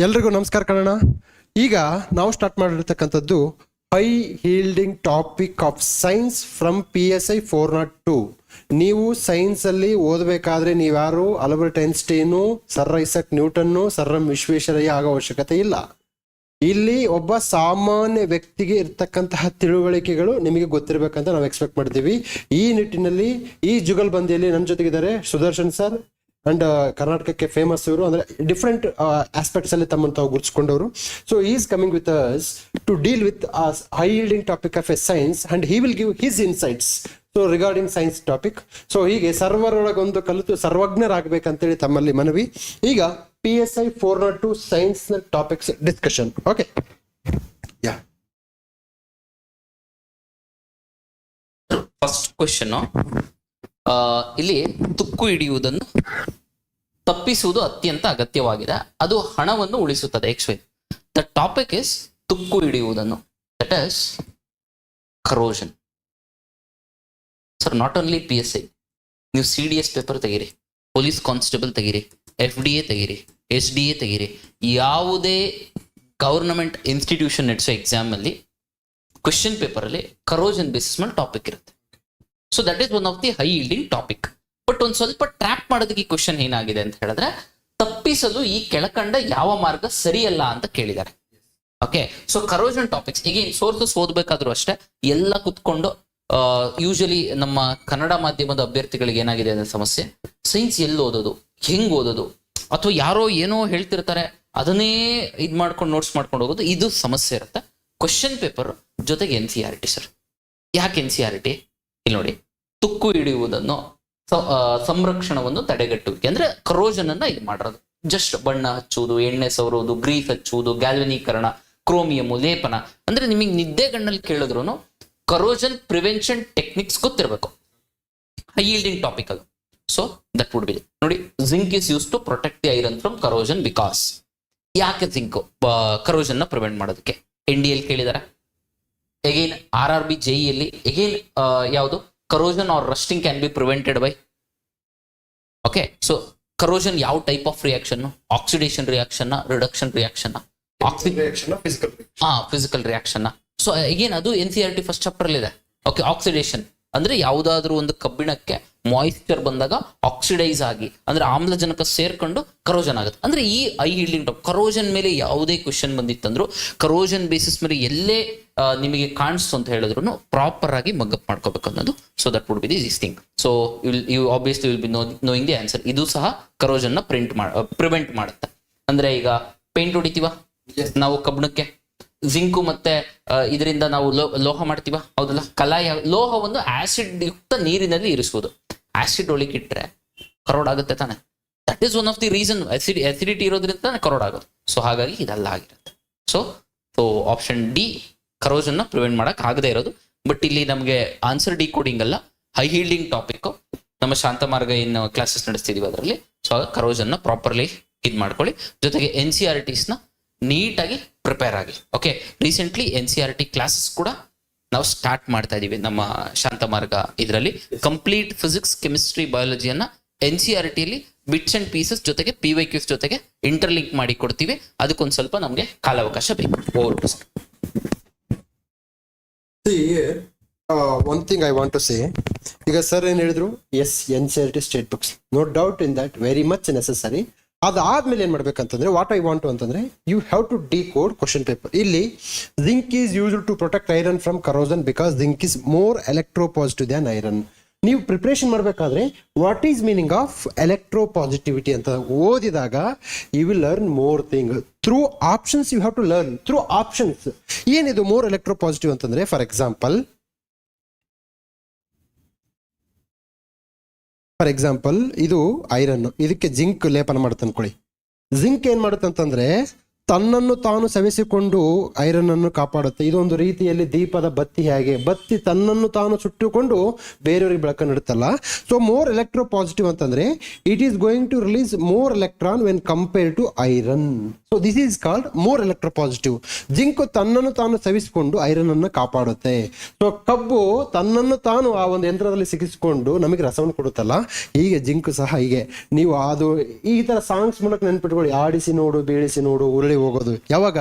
ಎಲ್ರಿಗೂ ನಮಸ್ಕಾರ ಕನ್ನಡ. ಈಗ ನಾವು ಸ್ಟಾರ್ಟ್ ಮಾಡಿರ್ತಕ್ಕಂಥದ್ದು high yielding topic of science from PSI 402. ನೀವು ಸೈನ್ಸಲ್ಲಿ ಓದಬೇಕಾದ್ರೆ ನೀವ್ಯಾರು Albert Einstein, sir Isaac Newton, sir Visvesvaraya ಆಗೋ ಅವಶ್ಯಕತೆ ಇಲ್ಲ. ಇಲ್ಲಿ ಒಬ್ಬ ಸಾಮಾನ್ಯ ವ್ಯಕ್ತಿಗೆ ಇರ್ತಕ್ಕಂತಹ ತಿಳುವಳಿಕೆಗಳು ನಿಮಗೆ ಗೊತ್ತಿರಬೇಕಂತ ನಾವು ಎಕ್ಸ್ಪೆಕ್ಟ್ ಮಾಡ್ತೀವಿ. ಈ ನಿಟ್ಟಿನಲ್ಲಿ ಈ ಜುಗಲ್ಬಂದಿಯಲ್ಲಿ ನನ್ನ ಜೊತೆಗಿದ್ದಾರೆ ಸುದರ್ಶನ್ ಸರ್ ಅಂಡ್ ಕರ್ನಾಟಕಕ್ಕೆ ಫೇಮಸ್ ಇವರು, ಅಂದ್ರೆ ಡಿಫ್ರೆಂಟ್ ಆಸ್ಪೆಕ್ಟ್ಸ್ ಅಲ್ಲಿ ತಮ್ಮನ್ನು ತಾವು ಗುರುತಿಸಿಕೊಂಡವರು. So is coming with us to deal with high yielding topic of a science and he will give his insights so regarding science topic. So ಹೀಗೆ ಸರ್ವರೊಳಗೊಂದು ಕಲಿತು ಸರ್ವಜ್ಞರಾಗಬೇಕಂತೇಳಿ ತಮ್ಮಲ್ಲಿ ಮನವಿ. ಈಗ PSI 402 science topics discussion. Okay, ya first question, ಇಲ್ಲಿ ತುಕ್ಕು ಹಿಡಿಯುವುದನ್ನು ತಪ್ಪಿಸುವುದು ಅತ್ಯಂತ ಅಗತ್ಯವಾಗಿದೆ, ಅದು ಹಣವನ್ನು ಉಳಿಸುತ್ತದೆ. ದ ಟಾಪಿಕ್ ಇಸ್ ತುಕ್ಕು ಹಿಡಿಯುವುದನ್ನು, that is corrosion. Sir, not only PSI, ನೀವು CDS ಪೇಪರ್ ತೆಗೀರಿ, ಪೊಲೀಸ್ ಕಾನ್ಸ್ಟೇಬಲ್ ತೆಗೀರಿ, FDA ತೆಗೀರಿ, SDA ತೆಗೀರಿ, ಯಾವುದೇ ಗವರ್ನಮೆಂಟ್ ಇನ್ಸ್ಟಿಟ್ಯೂಷನ್ ನಡೆಸೋ ಎಕ್ಸಾಮ್ ಅಲ್ಲಿ ಕ್ವೆಶ್ಚನ್ ಪೇಪರ್ ಅಲ್ಲಿ ಕರೋಷನ್ ಬೇಸಿಸ್ ಮೇಲೆ ಟಾಪಿಕ್ ಇರುತ್ತೆ. So that is one of the high yielding topic. But ಒಂದ್ ಸ್ವಲ್ಪ ಟ್ರ್ಯಾಪ್ ಮಾಡೋದಕ್ಕೆ ಈ ಕ್ವೆಶ್ಚನ್ ಏನಾಗಿದೆ ಅಂತ ಹೇಳಿದ್ರೆ, ತಪ್ಪಿಸಲು ಈ ಕೆಳಕಂಡ ಯಾವ ಮಾರ್ಗ ಸರಿಯಲ್ಲ ಅಂತ ಕೇಳಿದ್ದಾರೆ. ಓಕೆ, ಸೊ ಕರೋಷನ್ ಟಾಪಿಕ್ಸ್ ಈಗ ಸೋರ್ಸಸ್ ಓದ್ಬೇಕಾದ್ರೂ ಅಷ್ಟೇ ಎಲ್ಲ ಕುತ್ಕೊಂಡು ಯೂಶಲಿ ನಮ್ಮ ಕನ್ನಡ ಮಾಧ್ಯಮದ ಅಭ್ಯರ್ಥಿಗಳಿಗೆ ಏನಾಗಿದೆ ಅಂದ್ರೆ ಸಮಸ್ಯೆ, ಸೈನ್ಸ್ ಎಲ್ಲಿ ಓದೋದು, ಹೆಂಗ್ ಓದೋದು, ಅಥವಾ ಯಾರೋ ಏನೋ ಹೇಳ್ತಿರ್ತಾರೆ ಅದನ್ನೇ ಇದ್ ಮಾಡ್ಕೊಂಡು ನೋಟ್ಸ್ ಮಾಡ್ಕೊಂಡು ಹೋಗೋದು, ಇದು ಸಮಸ್ಯೆ ಇರುತ್ತೆ. ಕ್ವೆಶ್ಚನ್ ಪೇಪರ್ ಜೊತೆಗೆ NCERT. ಸರ್, ಯಾಕೆ NCERT? ಇಲ್ಲಿ ನೋಡಿ, ತುಕ್ಕು ಹಿಡಿಯುವುದನ್ನು ಸಂರಕ್ಷಣವನ್ನು ತಡೆಗಟ್ಟುವಿಕೆ ಅಂದ್ರೆ ಕರೋಷನ್ ಅನ್ನ ಇದು ಮಾಡೋದು. ಜಸ್ಟ್ ಬಣ್ಣ ಹಚ್ಚುವುದು, ಎಣ್ಣೆ ಸವರುವುದು, ಗ್ರೀಸ್ ಹಚ್ಚುವುದು, ಗ್ಯಾಲ್ವನೀಕರಣ, ಕ್ರೋಮಿಯಂ ಲೇಪನ, ಅಂದ್ರೆ ನಿಮಗೆ ನಿದ್ದೆಗಣ್ಣಲ್ಲಿ ಕೇಳಿದ್ರು ಕರೋಷನ್ ಪ್ರಿವೆನ್ಷನ್ ಟೆಕ್ನಿಕ್ಸ್ ಗೊತ್ತಿರಬೇಕು. ಹೈ ಯೀಲ್ಡಿಂಗ್ ಟಾಪಿಕ್ ಅದು. ಸೊ ದಟ್ ವುಡ್ ಬಿ ನೋಡಿ, zinc is use to protect the iron from corrosion. Because ಯಾಕೆ ಜಿಂಕ್ ಕರೋಷನ್ ನ ಪ್ರಿವೆಂಟ್ ಮಾಡೋದಕ್ಕೆ NDA ಕೇಳಿದಾರೆ. ಅಗೈನ್ RRB JEE ಅಲ್ಲಿ ಅಗೈನ್ ಯಾವುದು corrosion or rusting can be prevented by. Okay, so corrosion ಯಾವ type of reaction? Oxidation reaction, reduction reaction, physical reaction. So again ಅದು NCERT first chapter ಇದೆ. Okay, oxidation ಅಂದ್ರೆ ಯಾವುದಾದ್ರೂ ಒಂದು ಕಬ್ಬಿಣಕ್ಕೆ moisture ಬಂದಾಗ oxidise ಆಗಿ ಅಂದ್ರೆ ಆಮ್ಲಜನಕ ಸೇರ್ಕೊಂಡು ಕರೋಷನ್ ಆಗುತ್ತೆ. ಅಂದ್ರೆ ಈ ಹೈ ಯೀಲ್ಡಿಂಗ್ ಟಾಪಿಕ್ ಕರೋಷನ್ ಮೇಲೆ ಯಾವುದೇ ಕ್ವೆಶ್ಚನ್ ಬಂದಿತ್ತಂದ್ರು ಕರೋಷನ್ ಬೇಸಿಸ್ ಮೇಲೆ ಎಲ್ಲೇ ನಿಮಗೆ ಕಾಣಿಸ್ತು ಅಂತ ಹೇಳಿದ್ರು ಪ್ರಾಪರ್ ಆಗಿ ಮಗ್ಗಪ್ ಮಾಡ್ಕೋಬೇಕು ಅನ್ನೋದು. So that would be this thing. So you obviously will be knowing the answer. ಇದು ಸಹ ಕರೋಷನ್ ನ ಪ್ರಿವೆಂಟ್ ಮಾಡುತ್ತೆ. ಅಂದ್ರೆ ಈಗ ಪೇಂಟ್ ಹೊಡಿತೀವ ನಾವು ಕಬ್ಬಿಣಕ್ಕೆ, ಜಿಂಕು ಮತ್ತೆ ಇದರಿಂದ ನಾವು ಲೋಹ ಮಾಡ್ತೀವ, ಹೌದಲ್ಲ? ಕಲಾಯ ಲೋಹವನ್ನು ಆಸಿಡ್ ಯುಕ್ತ ನೀರಿನಲ್ಲಿ ಇರಿಸುವುದು. ಆಸಿಡ್ ಒಳಗಿಟ್ರೆ ಕರೋಡ್ ಆಗುತ್ತೆ ತಾನೆ. That is one of the reason. Acidity ಇರೋದ್ರಿಂದ ತಾನೆ ಕರೋಡ್ ಆಗೋದು. ಸೊ ಹಾಗಾಗಿ ಇದೆಲ್ಲ ಆಗಿರುತ್ತೆ. ಸೊ ಆಪ್ಷನ್ ಡಿ ಕರೋಷನ್ ನ ಪ್ರಿವೆಂಟ್ ಮಾಡಕ್ ಆಗದೆ ಇರೋದು. ಬಟ್ ಇಲ್ಲಿ ನಮಗೆ ಆನ್ಸರ್ ಡಿಕೋಡಿಂಗ್ ಅಲ್ಲ, ಹೈ ಹೀಲ್ಡಿಂಗ್ ಟಾಪಿಕ್ ನಮ್ಮ ಶಾಂತಮಾರ್ಗ ಏನು ಕ್ಲಾಸಸ್ ನಡೆಸ್ತಿದೀವಿ ಅದರಲ್ಲಿ. ಸೊ ಕರೋಷನ್ ನ ಪ್ರಾಪರ್ಲಿ ಇದ್ ಮಾಡ್ಕೊಳ್ಳಿ. ಜೊತೆಗೆ NCERTs ನ ನೀಟಾಗಿ ಪ್ರಿಪೇರ್ ಆಗಿ. ಓಕೆ, ರೀಸೆಂಟ್ಲಿ NCERT ಕ್ಲಾಸಸ್ ಕೂಡ ನಾವು ಸ್ಟಾರ್ಟ್ ಮಾಡ್ತಾ ಇದೀವಿ ನಮ್ಮ ಶಾಂತಮಾರ್ಗ ಇದರಲ್ಲಿ. ಕಂಪ್ಲೀಟ್ ಫಿಸಿಕ್ಸ್, ಕೆಮಿಸ್ಟ್ರಿ, ಬಯಾಲಜಿಯನ್ನ NCERT ಅಲ್ಲಿ ಬಿಟ್ಸ್ ಅಂಡ್ ಪೀಸಸ್ ಜೊತೆಗೆ PYQs ಜೊತೆಗೆ ಇಂಟರ್ಲಿಂಕ್ ಮಾಡಿ ಕೊಡ್ತೀವಿ. ಅದಕ್ಕೊಂದು ಸ್ವಲ್ಪ ನಮಗೆ ಕಾಲಾವಕಾಶ ಬೇಕು. One thing I want to say, ಈಗ ಸರ್ ಏನ್ ಹೇಳಿದ್ರು, yes NCERT state books, no doubt in that, very much necessary. ಅದಾದ್ಮೇಲೆ ಏನ್ ಮಾಡ್ಬೇಕಂತಂದ್ರೆ, ವಾಟ್ ಐ ವಾಂಟ್ ಅಂತಂದ್ರೆ, you have to decode question paper. ಇಲ್ಲಿ zinc is used to protect iron from corrosion because zinc is more electropositive than iron. ನೀವು preparation ಮಾಡಬೇಕಾದ್ರೆ what is meaning of electropositivity ಅಂತ ಓದಿದಾಗ you will learn more thing through options. You have to learn through options. ಏನಿದು more electropositive ಅಂತಂದ್ರೆ, for example ಇದು iron, ಇದಕ್ಕೆ zinc ಲೇಪನ ಮಾಡುತ್ತೆ ಅನ್ಕೊಳ್ಳಿ. ಜಿಂಕ್ ಏನ್ ಮಾಡುತ್ತೆ ಅಂತಂದ್ರೆ ತನ್ನನ್ನು ತಾನು ಸವೆಸಿಕೊಂಡು ಐರನ್ ಅನ್ನು ಕಾಪಾಡುತ್ತೆ. ಇದೊಂದು ರೀತಿಯಲ್ಲಿ ದೀಪದ ಬತ್ತಿ ಹೇಗೆ, ಬತ್ತಿ ತನ್ನನ್ನು ತಾನು ಸುಟ್ಟುಕೊಂಡು ಬೇರೆಯವರಿಗೆ ಬೆಳಕನ್ನು ನೀಡುತ್ತಲ್ಲ. ಸೊ ಮೋರ್ ಎಲೆಕ್ಟ್ರೋ ಪಾಸಿಟಿವ್ ಅಂತಂದ್ರೆ it is going to release more electron when compare to iron. So this is called more electro positive. Zinc ತನ್ನನ್ನು ತಾನು ಸವಿಸಿಕೊಂಡು ಐರನ್ ಅನ್ನು ಕಾಪಾಡುತ್ತೆ. ಸೊ ಕಬ್ಬು ತನ್ನನ್ನು ತಾನು ಆ ಒಂದು ಯಂತ್ರದಲ್ಲಿ ಸಿಗಿಸಿಕೊಂಡು ನಮಗೆ ರಸವನ್ನು ಕೊಡುತ್ತಲ್ಲ, ಹೀಗೆ ಜಿಂಕ್ ಸಹ ಹೀಗೆ. ನೀವು ಅದು ಈ ತರ ಸಾಂಗ್ಸ್ ಮೂಲಕ ನೆನ್ಪಿಟ್ಕೊಳ್ಳಿ. ಆಡಿಸಿ ನೋಡು, ಬೀಳಿಸಿ ನೋಡು, ಉರುಳಿ ಹೋಗೋದು ಯಾವಾಗ,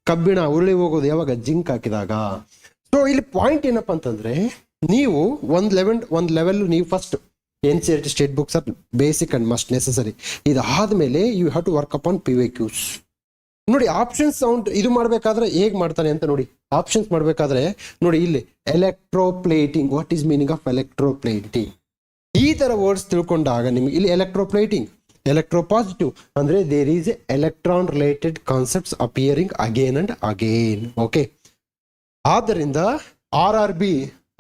ಕಬ್ಬಿಣ ಉರುಳಿ ಹೋಗೋದು ಯಾವಾಗ, ಜಿಂಕ್ ಹಾಕಿದಾಗ. ಸೊ ಇಲ್ಲಿ ಪಾಯಿಂಟ್ ಏನಪ್ಪಾ ಅಂತಂದ್ರೆ, ನೀವು ಒಂದು ಲೆವೆಲ್ ನೀವು first NCERT state books are basic and must necessary. ಇದಾದ್ಮೇಲೆ you have to work upon PYQs. ನೋಡಿ ಆಪ್ಷನ್ಸ್ ಸೌಂಡ್ ಇದು ಮಾಡ್ಬೇಕಾದ್ರೆ ಹೇಗ್ ಮಾಡ್ತಾನೆ ಅಂತ ನೋಡಿ. ಆಪ್ಷನ್ಸ್ ಮಾಡ್ಬೇಕಾದ್ರೆ ನೋಡಿ ಇಲ್ಲಿ electroplating, what is meaning of electroplating, ಈ ತರ ವರ್ಡ್ಸ್ ತಿಳ್ಕೊಂಡಾಗ ನಿಮ್ಗೆ ಇಲ್ಲಿ ಎಲೆಕ್ಟ್ರೋಪ್ಲೇಟಿಂಗ್, ಎಲೆಕ್ಟ್ರೋಪಾಸಿಟಿವ್ ಅಂದ್ರೆ there is electron related concepts appearing again and again. Okay, ಆದ್ದರಿಂದ RRB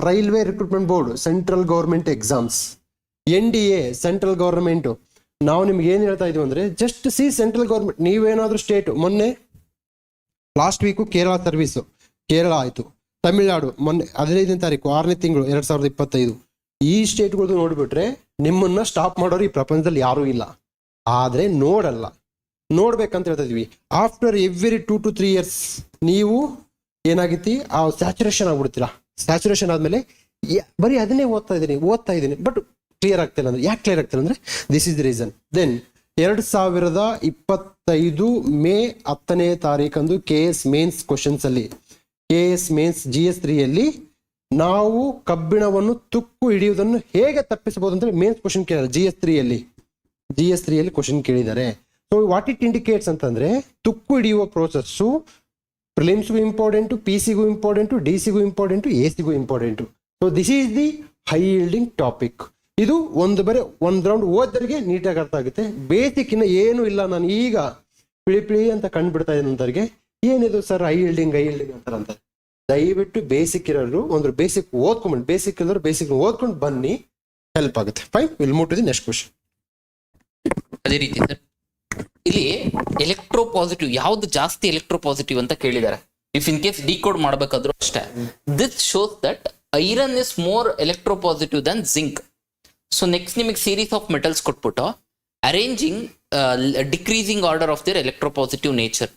railway recruitment board central government exams, NDA central government, ನಾವು ನಿಮ್ಗೆ ಏನ್ ಹೇಳ್ತಾ ಇದೀವಿ ಅಂದ್ರೆ ಜಸ್ಟ್ ಸಿ ಸೆಂಟ್ರಲ್ ಗೌರ್ಮೆಂಟ್. ನೀವೇನಾದ್ರೂ ಸ್ಟೇಟ್, ಮೊನ್ನೆ last week Kerala service, Kerala ಆಯ್ತು, ತಮಿಳುನಾಡು ಮೊನ್ನೆ 15ನೇ ತಾರೀಕು 6ನೇ ತಿಂಗಳು 2025, ಈ ಸ್ಟೇಟ್ಗಳದ್ದು ನೋಡ್ಬಿಟ್ರೆ ನಿಮ್ಮನ್ನ ಸ್ಟಾಪ್ ಮಾಡೋರು ಈ ಪ್ರಪಂಚದಲ್ಲಿ ಯಾರೂ ಇಲ್ಲ. ಆದ್ರೆ ನೋಡ್ಬೇಕಂತ ಹೇಳ್ತಾ ಇದೀವಿ. ಆಫ್ಟರ್ ಎವ್ರಿ 2 to 3 years ನೀವು ಏನಾಗಿತ್ತಿ, ಆ ಸ್ಯಾಚುರೇಷನ್ ಆಗ್ಬಿಡ್ತೀರಾ. ಸ್ಯಾಚುರೇಷನ್ ಆದ್ಮೇಲೆ ಬರೀ ಅದನ್ನೇ ಓದ್ತಾ ಇದ್ದೀನಿ ಬಟ್ ಕ್ಲಿಯರ್ ಆಗ್ತಿಲ್ಲ. ಅಂದ್ರೆ ಯಾಕೆ ಕ್ಲಿಯರ್ ಆಗ್ತಿಲ್ಲ ಅಂದ್ರೆ this is the reason. Then 2025 May 10ನೇ ತಾರೀಕಂದು KS ಮೇನ್ಸ್ ಕ್ವಶನ್ಸ್ ಅಲ್ಲಿ, KS ಮೇನ್ಸ್ GS3 ಅಲ್ಲಿ ನಾವು ಕಬ್ಬಿಣವನ್ನು ತುಕ್ಕು ಹಿಡಿಯುವುದನ್ನು ಹೇಗೆ ತಪ್ಪಿಸಬಹುದು ಅಂತ ಮೇನ್ಸ್ ಕ್ವಶನ್ ಕೇಳಿದ್ದಾರೆ. GS3 ಅಲ್ಲಿ ಕ್ವಶನ್ ಕೇಳಿದ್ದಾರೆ. ಸೊ ವಾಟ್ ಇಟ್ ಇಂಡಿಕೇಟ್ಸ್ ಅಂತಂದ್ರೆ ತುಕ್ಕು ಹಿಡಿಯುವ ಪ್ರೋಸೆಸ್ಸು ಪ್ರಿಲಿಮ್ಸ್ಗೂ ಇಂಪಾರ್ಟೆಂಟು, PCಗೂ ಇಂಪಾರ್ಟೆಂಟು, DCಗೂ ಇಂಪಾರ್ಟೆಂಟು, ACಗೂ important. So this is the high yielding topic. ಇದು ಒಂದು ರೌಂಡ್ ಓದರಿಗೆ ನೀಟಾಗಿ ಅರ್ಥ ಆಗುತ್ತೆ. ಬೇಸಿಕ್ ಇನ್ನ ಏನು ಇಲ್ಲ. ನಾನು ಈಗ ಪಿಳಿ ಅಂತ ಕಂಡುಬಿಡ್ತಾ ಇದ್ದೀನಿ ಅಂತವ್ರಿಗೆ, ಏನಿದು ಸರ್ ಹೈ ಯೀಲ್ಡಿಂಗ್ ಅಂತ. ದಯವಿಟ್ಟು ಬೇಸಿಕ್ ಇರೋರು ಒಂದು ಬೇಸಿಕ್ ಓದ್ಕೊಂಡ್ಬಂದು, ಬೇಸಿಕ್ ಇರೋರು ಬೇಸಿಕ್ ಓದ್ಕೊಂಡು ಬನ್ನಿ, ಹೆಲ್ಪ್ ಆಗುತ್ತೆ. Fine, will move to the next question. ಅದೇ ರೀತಿ ಸರ್ ಇಲ್ಲಿ ಎಲೆಕ್ಟ್ರೋ ಪಾಸಿಟಿವ್ ಯಾವ್ದು ಜಾಸ್ತಿ ಎಲೆಕ್ಟ್ರೋ ಪಾಸಿಟಿವ್ ಅಂತ ಕೇಳಿದ್ದಾರೆ. ಇಫ್ ಇನ್ ಕೇಸ್ ಡಿಕೋಡ್ ಮಾಡಬೇಕಾದ್ರೂ ಅಷ್ಟೇ. This shows that iron is more electro positive than zinc. So next ನಿಮಗೆ ಸೀರೀಸ್ ಆಫ್ ಮೆಟಲ್ಸ್ ಕೊಟ್ಬಿಟ್ಟು arranging decreasing order of their electro positive nature,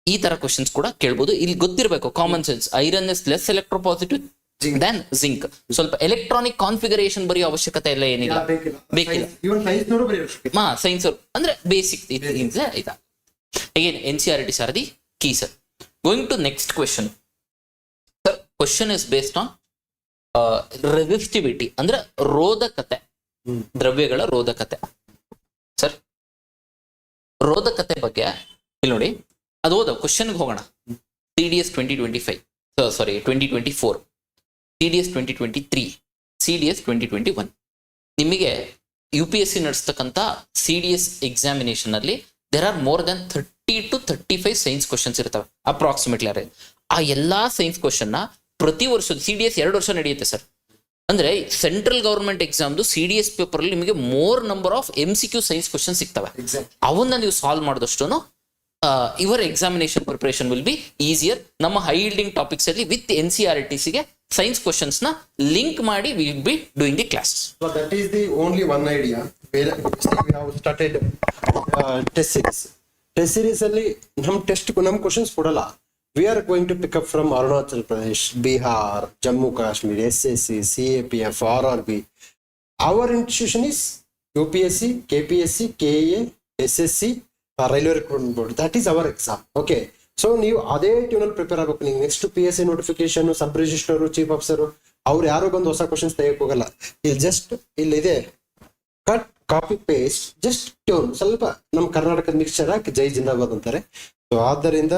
ಈ ತರ ಕ್ವಶನ್ಸ್ ಕೂಡ ಕೇಳ್ಬೋದು. ಇಲ್ಲಿ ಗೊತ್ತಿರಬೇಕು common sense, iron is less electro positive than zinc. ಸ್ವಲ್ಪ electronic configuration ಬರೆಯೋ ಅವಶ್ಯಕತೆ ಎಲ್ಲ ಏನಿಲ್ಲ, ಬೇಕಿಲ್ಲ. ಸೈನ್ಸ್ ಅಂದ್ರೆ ಬೇಸಿಕ್ ಆಯ್ತಾ. Again NCERT are the key sir. Going to next question sir. Question is based on resistivity ಅಂದ್ರೆ ರೋಧಕತೆ, ದ್ರವ್ಯಗಳ ರೋಧಕತೆ. ಸರ್ ರೋಧಕತೆ ಬಗ್ಗೆ ಇಲ್ಲಿ ನೋಡಿ, ಅದು ಓದ ಕ್ವಶನ್ಗೆ ಹೋಗೋಣ. CDS 2024, CDS 2023, CDS 2021. ನಿಮಗೆ UPSC ನಡೆಸ್ತಕ್ಕಂಥ CDS ಎಕ್ಸಾಮಿನೇಷನ್ ಅಲ್ಲಿ there are more than 30 to 35 science questions ಇರ್ತವೆ ಅಪ್ರಾಕ್ಸಿಮೇಟ್ಲಿ. ಆ ಎಲ್ಲಾ ಸೈನ್ಸ್ ಕ್ವಶನ್ ನ ಪ್ರತಿ ವರ್ಷದ CDS 2 ವರ್ಷ ನಡೆಯುತ್ತೆ ಸರ್. ಅಂದ್ರೆ ಸೆಂಟ್ರಲ್ ಗವರ್ಮೆಂಟ್ ಎಕ್ಸಾಮ್ದು CDS ಪೇಪರ್ ಅಲ್ಲಿ ನಿಮಗೆ more number of MCQ science question ಸಿಗ್ತವೆ. ಅವನ್ನ ನೀವು ಸಾಲ್ವ್ ಮಾಡಿದಷ್ಟು your examination preparation will be easier. ನಮ್ಮ ಹೈ ಯೀಲ್ಡಿಂಗ್ ಟಾಪಿಕ್ಸ್ ಅಲ್ಲಿ ವಿತ್ NCERTC ಗೆ ಸೈನ್ಸ್ ಕ್ವಶನ್ಸ್ ನ ಲಿಂಕ್ ಮಾಡಿ we will be doing the classes. So that is the only one idea where we have started test series. Test series ಅಲ್ಲಿ ನಮ್ಮ questions ಕೊಡಲ್ಲ. We are going to pick up from Arunachal Pradesh, Bihar, Jammu Kashmir, SSC, CAPF, RRB. Our institution is UPSC, KPSC, KA, SSC, Railway Recruitment Board. That is our exam. Okay. So ನೀವು ಅದೇ ಟ್ಯೂನಲ್ಲಿ prepare ಆಗಬೇಕು. ನೀವು next PSI notification, sub register, chief officer ಅವ್ರು ಯಾರು ಬಂದು ಹೊಸ questions ತೆಗೆಯಕ್ ಹೋಗಲ್ಲ. ಇಲ್ಲಿ ಜಸ್ಟ್ ಇಲ್ಲಿದೆ cut copy paste, just tune ಸ್ವಲ್ಪ ನಮ್ಮ ಕರ್ನಾಟಕದ ಮಿಕ್ಸ್ಚರ್ ಹಾಕಿ ಜೈ ಜಿಂದಾಬಾದ್ ಅಂತಾರೆ. ಸೊ ಆದ್ದರಿಂದ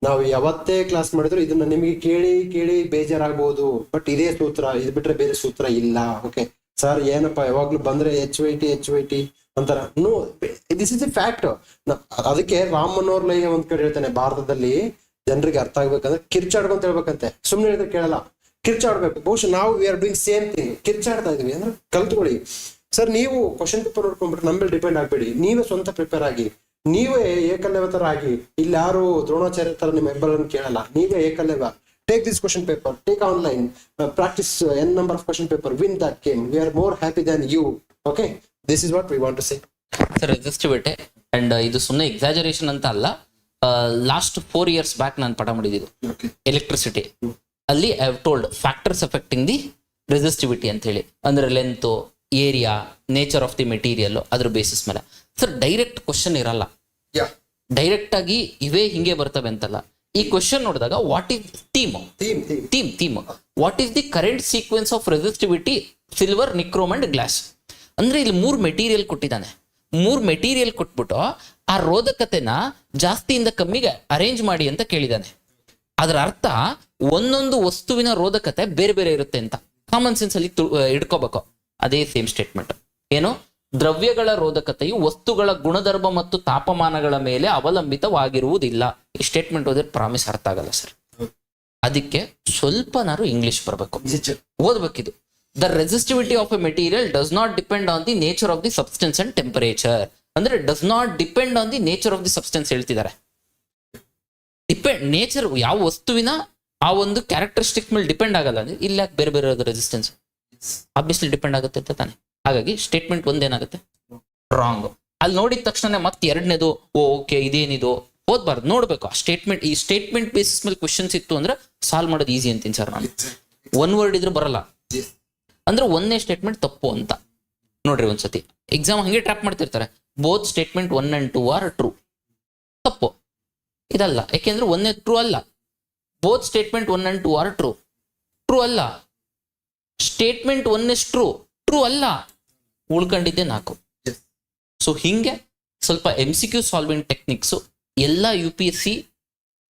ನಾವು ಯಾವತ್ತೇ ಕ್ಲಾಸ್ ಮಾಡಿದ್ರು ಇದನ್ನ ನಿಮಗೆ ಕೇಳಿ ಬೇಜಾರಾಗಬಹುದು. ಬಟ್ ಇದೇ ಸೂತ್ರ, ಇದು ಬಿಟ್ರೆ ಬೇರೆ ಸೂತ್ರ ಇಲ್ಲ. ಓಕೆ ಸರ್ ಏನಪ್ಪಾ ಯಾವಾಗ್ಲೂ ಬಂದ್ರೆ HYT ಅಂತಾರ. No, this is a fact. ಅದಕ್ಕೆ ರಾಮ್ ಮನೋಹರ್ ಲೈ ಒಂದ್ ಕಡೆ ಹೇಳ್ತಾನೆ, ಭಾರತದಲ್ಲಿ ಜನರಿಗೆ ಅರ್ಥ ಆಗ್ಬೇಕಂದ್ರೆ ಕಿರ್ಚಾಡ್ಕೊಂತ ಹೇಳ್ಬೇಕಂತೆ. ಸುಮ್ನೆ ಹೇಳಿದ್ರೆ ಕೇಳಲ್ಲ, ಕಿರ್ಚಾಡ್ಬೇಕು. ಬಹುಶಃ ನಾವು we are doing same thing, ಕಿರ್ಚಾಡ್ತಾ ಇದೀವಿ ಅಂದ್ರೆ ಕಲ್ತ್ಕೊಳ್ಳಿ. ಸರ್ ನೀವು ಕ್ವಶನ್ ಪೇಪರ್ ನೋಡ್ಕೊಂಡ್ಬಿಟ್ರೆ ನಮ್ಮ ಮೇಲೆ ಡಿಪೆಂಡ್ ಆಗ್ಬೇಡಿ, ನೀವೇ ಸ್ವಂತ ಪ್ರಿಪೇರ್ ಆಗಿ. ನೀವೇ ಏಕಲವ್ಯ ತರ ಆಗಿ, ಇಲ್ಲಿ ಯಾರು ದ್ರೋಣಾಚಾರ್ಯ ತರ ನಿಮ್ಮ ಹೆಬ್ಬರನ್ನು ಕೇಳಲ್ಲ, ನೀವೇ Eklavya. Take this question paper, take online, practice n number of question paper, win that game. We are more happy than you. Okay, this is what we want to say. Sir resistivity and ಇದು ಸುಮ್ಮನೆ exaggeration ಅಂತ ಅಲ್ಲ. Last 4 years back ನಾನು ಪಾಠ ಮಾಡಿದ್ದು electricity ಅಲ್ಲಿ I have told factors affecting the resistivity ಅಂತ ಹೇಳಿ. ಅಂದ್ರೆ length, area, nature of the material, ಅದ್ರ ಬೇಸಿಸ್ ಮೇಲೆ. ಸರ್ ಡೈರೆಕ್ಟ್ ಕ್ವಶನ್ ಇರಲ್ಲ, ಡೈರೆಕ್ಟ್ ಆಗಿ ಇವೇ ಹಿಂಗೆ ಬರ್ತವೆ ಅಂತಲ್ಲ. ಈ ಕ್ವಶನ್ ನೋಡಿದಾಗ what is theme what is the current sequence of resistivity silver, nichrome and glass. ಅಂದ್ರೆ ಇಲ್ಲಿ 3 ಮೆಟೀರಿಯಲ್ ಕೊಟ್ಟಿದ್ದಾನೆ. 3 ಮೆಟೀರಿಯಲ್ ಕೊಟ್ಬಿಟ್ಟು ಆ ರೋಧಕತೆನ ಜಾಸ್ತಿಯಿಂದ ಕಮ್ಮಿಗೆ ಅರೇಂಜ್ ಮಾಡಿ ಅಂತ ಕೇಳಿದಾನೆ. ಅದರ ಅರ್ಥ ಒಂದೊಂದು ವಸ್ತುವಿನ ರೋಧಕತೆ ಬೇರೆ ಬೇರೆ ಇರುತ್ತೆ ಅಂತ ಕಾಮನ್ ಸೆನ್ಸ್ ಅಲ್ಲಿ ಇಟ್ಕೋಬೇಕು. ಅದೇ ಸೇಮ್ ಸ್ಟೇಟ್ಮೆಂಟ್ ಏನು, ದ್ರವ್ಯಗಳ ರೋಧಕತೆಯು ವಸ್ತುಗಳ ಗುಣಧರ್ಮ ಮತ್ತು ತಾಪಮಾನಗಳ ಮೇಲೆ ಅವಲಂಬಿತವಾಗಿರುವುದಿಲ್ಲ. ಈ ಸ್ಟೇಟ್ಮೆಂಟ್ ಓದಿದ್ರೆ ಪ್ರಾಮಿಸ್ ಅರ್ಥ ಆಗಲ್ಲ ಸರ್. ಅದಕ್ಕೆ ಸ್ವಲ್ಪನಾರು ಇಂಗ್ಲಿಷ್ ಬರಬೇಕು, ಓದ್ಬೇಕಿದು. The resistivity of a material does not depend on the nature of the substance and temperature. ಅಂದ್ರೆ does not depend on the nature of the substance ಹೇಳ್ತಿದ್ದಾರೆ. ನೇಚರ್ ಯಾವ ವಸ್ತುವಿನ ಆ ಒಂದು ಕ್ಯಾರೆಕ್ಟರಿಸ್ಟಿಕ್ ಮೇಲೆ ಡಿಪೆಂಡ್ ಆಗಲ್ಲ ಅಂದ್ರೆ ಇಲ್ಲ ಬೇರೆ ಬೇರೆ ರೆಸಿಸ್ಟೆನ್ಸ್ ಆಬ್ವಿಯಸ್ಲಿ ಡಿಪೆಂಡ್ ಆಗುತ್ತೆ ಅಂತ ತಾನೆ. ಹಾಗಾಗಿ ಸ್ಟೇಟ್ಮೆಂಟ್ ಒಂದೇನಾಗುತ್ತೆ ರಾಂಗ್. ಅಲ್ಲಿ ನೋಡಿದ ತಕ್ಷಣ ಮತ್ತೆ ಎರಡನೇದು ಓಕೆ ಇದೇನಿದು ಓದ್ಬಾರ್ದು, ನೋಡ್ಬೇಕು ಆ ಸ್ಟೇಟ್ಮೆಂಟ್. ಈ ಸ್ಟೇಟ್ಮೆಂಟ್ ಬೇಸಿಸ್ ಮೇಲೆ ಕ್ವಶನ್ಸ್ ಇತ್ತು ಅಂದ್ರೆ ಸಾಲ್ವ್ ಮಾಡೋದು ಈಸಿ ಅಂತೀನಿ ಸರ್ ನಾನು. ಒನ್ ವರ್ಡ್ ಇದ್ರೆ ಬರಲ್ಲ ಅಂದ್ರೆ ಒಂದೇ ಸ್ಟೇಟ್ಮೆಂಟ್ ತಪ್ಪು ಅಂತ ನೋಡ್ರಿ. ಒಂದ್ಸತಿ ಎಕ್ಸಾಮ್ ಹಂಗೆ ಟ್ರ್ಯಾಪ್ ಮಾಡ್ತಿರ್ತಾರೆ, both statement 1 and 2 are true. ತಪ್ಪು ಇದಲ್ಲ, ಯಾಕೆಂದ್ರೆ ಒಂದೇ ಟ್ರೂ ಅಲ್ಲ. Both statement 1 and 2 are true ಅಲ್ಲ. ಸ್ಟೇಟ್ಮೆಂಟ್ 1 is ಟ್ರೂ ಅಲ್ಲ, ಉಳ್ಕೊಂಡಿದ್ದೆ 4. ಸೊ ಹಿಂಗೆ ಸ್ವಲ್ಪ MCQ ಸಾಲ್ವಿಂಗ್ ಟೆಕ್ನಿಕ್ಸ್ ಎಲ್ಲ UPSC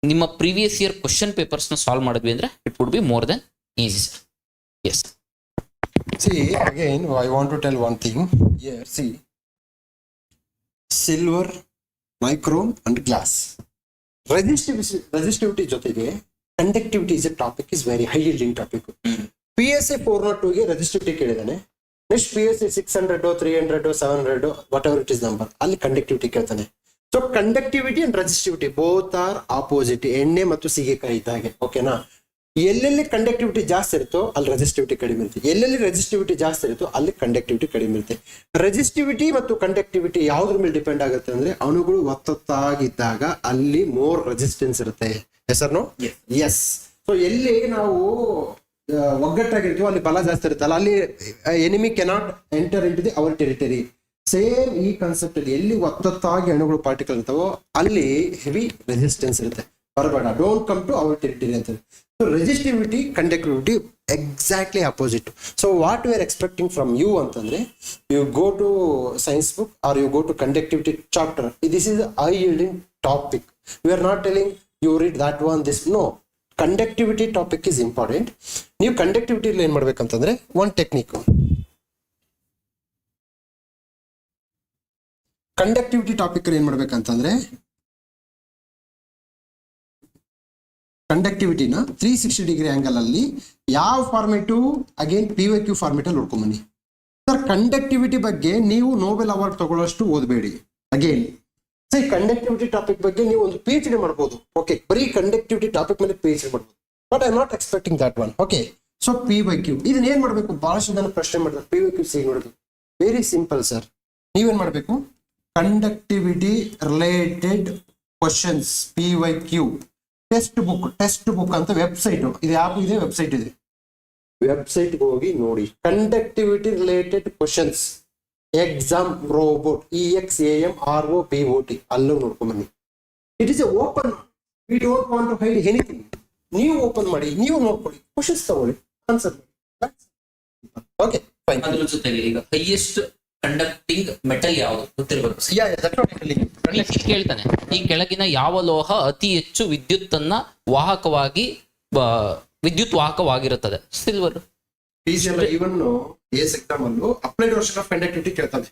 ನಿಮ್ಮ ಪ್ರೀವಿಯಸ್ ಇಯರ್ ಕ್ವಶನ್ ಪೇಪರ್ಸ್ನ ಸಾಲ್ವ್ ಮಾಡಿದ್ವಿ ಅಂದ್ರೆ it would be more than easy sir. Yes. See, again, I want to tell one thing here. See, silver, nichrome and glass. Resistivity ಜೊತೆಗೆ conductivity is a topic, is very high yielding topic. PSA 402 ಗೆ resistivity ಕೇಳಿದಾನೆ. Next PSA 600 300 700 whatever it is number, ಅಲ್ಲಿ conductivity ಕೇಳ್ತಾನೆ. So conductivity and resistivity both are opposite, ಎಣ್ಣೆ ಮತ್ತು ಸೀಗೆಕಾಯಿ ಇದ್ದಾಗೆ. ಓಕೆನಾ? ಎಲ್ಲೆಲ್ಲಿ ಕಂಡಕ್ಟಿವಿಟಿ ಜಾಸ್ತಿ ಇರುತ್ತೋ ಅಲ್ಲಿ ರೆಸಿಸ್ಟಿವಿಟಿ ಕಡಿಮೆ ಇರುತ್ತೆ, ಎಲ್ಲೆಲ್ಲಿ ರೆಸಿಸ್ಟಿವಿಟಿ ಜಾಸ್ತಿ ಇರುತ್ತೋ ಅಲ್ಲಿ ಕಂಡಕ್ಟಿವಿಟಿ ಕಡಿಮೆ ಇರುತ್ತೆ. ರೆಸಿಸ್ಟಿವಿಟಿ ಮತ್ತು ಕಂಡಕ್ಟಿವಿಟಿ ಯಾವ್ದ್ರ ಮೇಲೆ ಡಿಪೆಂಡ್ ಆಗುತ್ತೆ ಅಂದ್ರೆ ಅಣುಗಳು ಒತ್ತೊತ್ತಾಗಿದ್ದಾಗ ಅಲ್ಲಿ ಮೋರ್ ರೆಸಿಸ್ಟೆನ್ಸ್ ಇರುತ್ತೆ. Yes or no? Yes. So ಎಲ್ಲಿ ನಾವು ಒಗ್ಗಟ್ಟಾಗಿರ್ತೀವೋ ಅಲ್ಲಿ ಬಲ ಜಾಸ್ತಿ ಇರುತ್ತಲ್ಲ, ಅಲ್ಲಿ enemy cannot enter into the our territory. Same ಈ ಕಾನ್ಸೆಪ್ಟ್ ಅಲ್ಲಿ ಎಲ್ಲಿ ಒತ್ತೊತ್ತಾಗಿ ಅಣುಗಳು ಪಾರ್ಟಿಕಲ್ ಇರ್ತಾವೋ ಅಲ್ಲಿ ಹೆವಿ ರೆಸಿಸ್ಟೆನ್ಸ್ ಇರುತ್ತೆ, ಬರಬೇಡ, don't come to our territory ಅಂತ. So resistivity conductivity exactly opposite. So what we are expecting from you ಅಂತಂದ್ರೆ, you go to science book or you go to conductivity chapter. This is high yielding topic. We are not telling you read that one this. No, conductivity topic is important. ನೀವು conductivity ಏನ್ ಮಾಡ್ಬೇಕಂತಂದ್ರೆ one technique. Conductivity topic ಏನ್ ಮಾಡ್ಬೇಕಂತಂದ್ರೆ ಕಂಡಕ್ಟಿವಿಟಿನ 360 degree angle ಅಲ್ಲಿ ಯಾವ format again PYQ format ಅಲ್ಲಿ ನೋಡ್ಕೊಂಬನ್ನಿ sir. Conductivity ಬಗ್ಗೆ ನೀವು ನೋಬೆಲ್ ಅವಾರ್ಡ್ ತಗೊಳ್ಳೋಷ್ಟು ಓದಬೇಡಿ. ಅಗೇನ್ ಸರಿ, ಕಂಡಕ್ಟಿವಿಟಿ ಟಾಪಿಕ್ ಬಗ್ಗೆ ನೀವು ಒಂದು PhD ಮಾಡ್ಬೋದು. ಓಕೆ, ಬರೀ ಕಂಡಕ್ಟಿವಿಟಿ ಟಾಪಿಕ್ ಮೇಲೆ PhD ಮಾಡ್ಬೋದು, but I not expecting that one. Okay, so PYQ ಇದನ್ನ ಏನ್ ಮಾಡ್ಬೇಕು? ಬಹಳಷ್ಟು ಜನ ಪ್ರಶ್ನೆ ಮಾಡಿದ್ರೆ PYQ ಹೇಗೆ ನೋಡ್ಬೇಕು? Very simple sir. ನೀವೇನ್ ಮಾಡ್ಬೇಕು? Conductivity related questions PYQ text book ಅಂತ ವೆಬ್ಸೈಟ್ ಇದು, ಯಾವ ಇದೆ ವೆಬ್ಸೈಟ್ ಇದೆ, ವೆಬ್ಸೈಟ್ ಹೋಗಿ ನೋಡಿ. Conductivity related questions exam robot EXAMROBOT ಅಲ್ಲೂ ನೋಡ್ಕೊಂಡ್ ಬನ್ನಿ. It is a open, we don't want to hide anything. ನೀವು ಓಪನ್ ಮಾಡಿ, ನೀವು ನೋಡ್ಕೊಳ್ಳಿ, ಕ್ವಶನ್ಸ್ ತಗೊಳ್ಳಿ, ಆನ್ಸರ್ ಮಾಡಿ. Okay fine. ಅದ್ರ ಜೊತೆಗೆ ಈಗ ಹೈಯೆಸ್ಟ್ ಕಂಡಕ್ಟಿಂಗ್ ಮೆಟಲ್ ಯಾವುದು ಗೊತ್ತಿರಬೇಕು. ಕೇಳ್ತಾನೆ, ಈ ಕೆಳಗಿನ ಯಾವ ಲೋಹ ಅತಿ ಹೆಚ್ಚು ವಿದ್ಯುತ್ ವಾಹಕವಾಗಿರುತ್ತದೆ? ಸಿಲ್ವರ್. ಈವನ್ ಏಸ್ ಎಕ್ಸಾಮ್ ಅಲ್ಲೂ ಅಪ್ಲೈಡ್ ವರ್ಷನ್ ಆಫ್ ಕಂಡಕ್ಟಿವಿಟಿ ಕೇಳ್ತಾನೆ.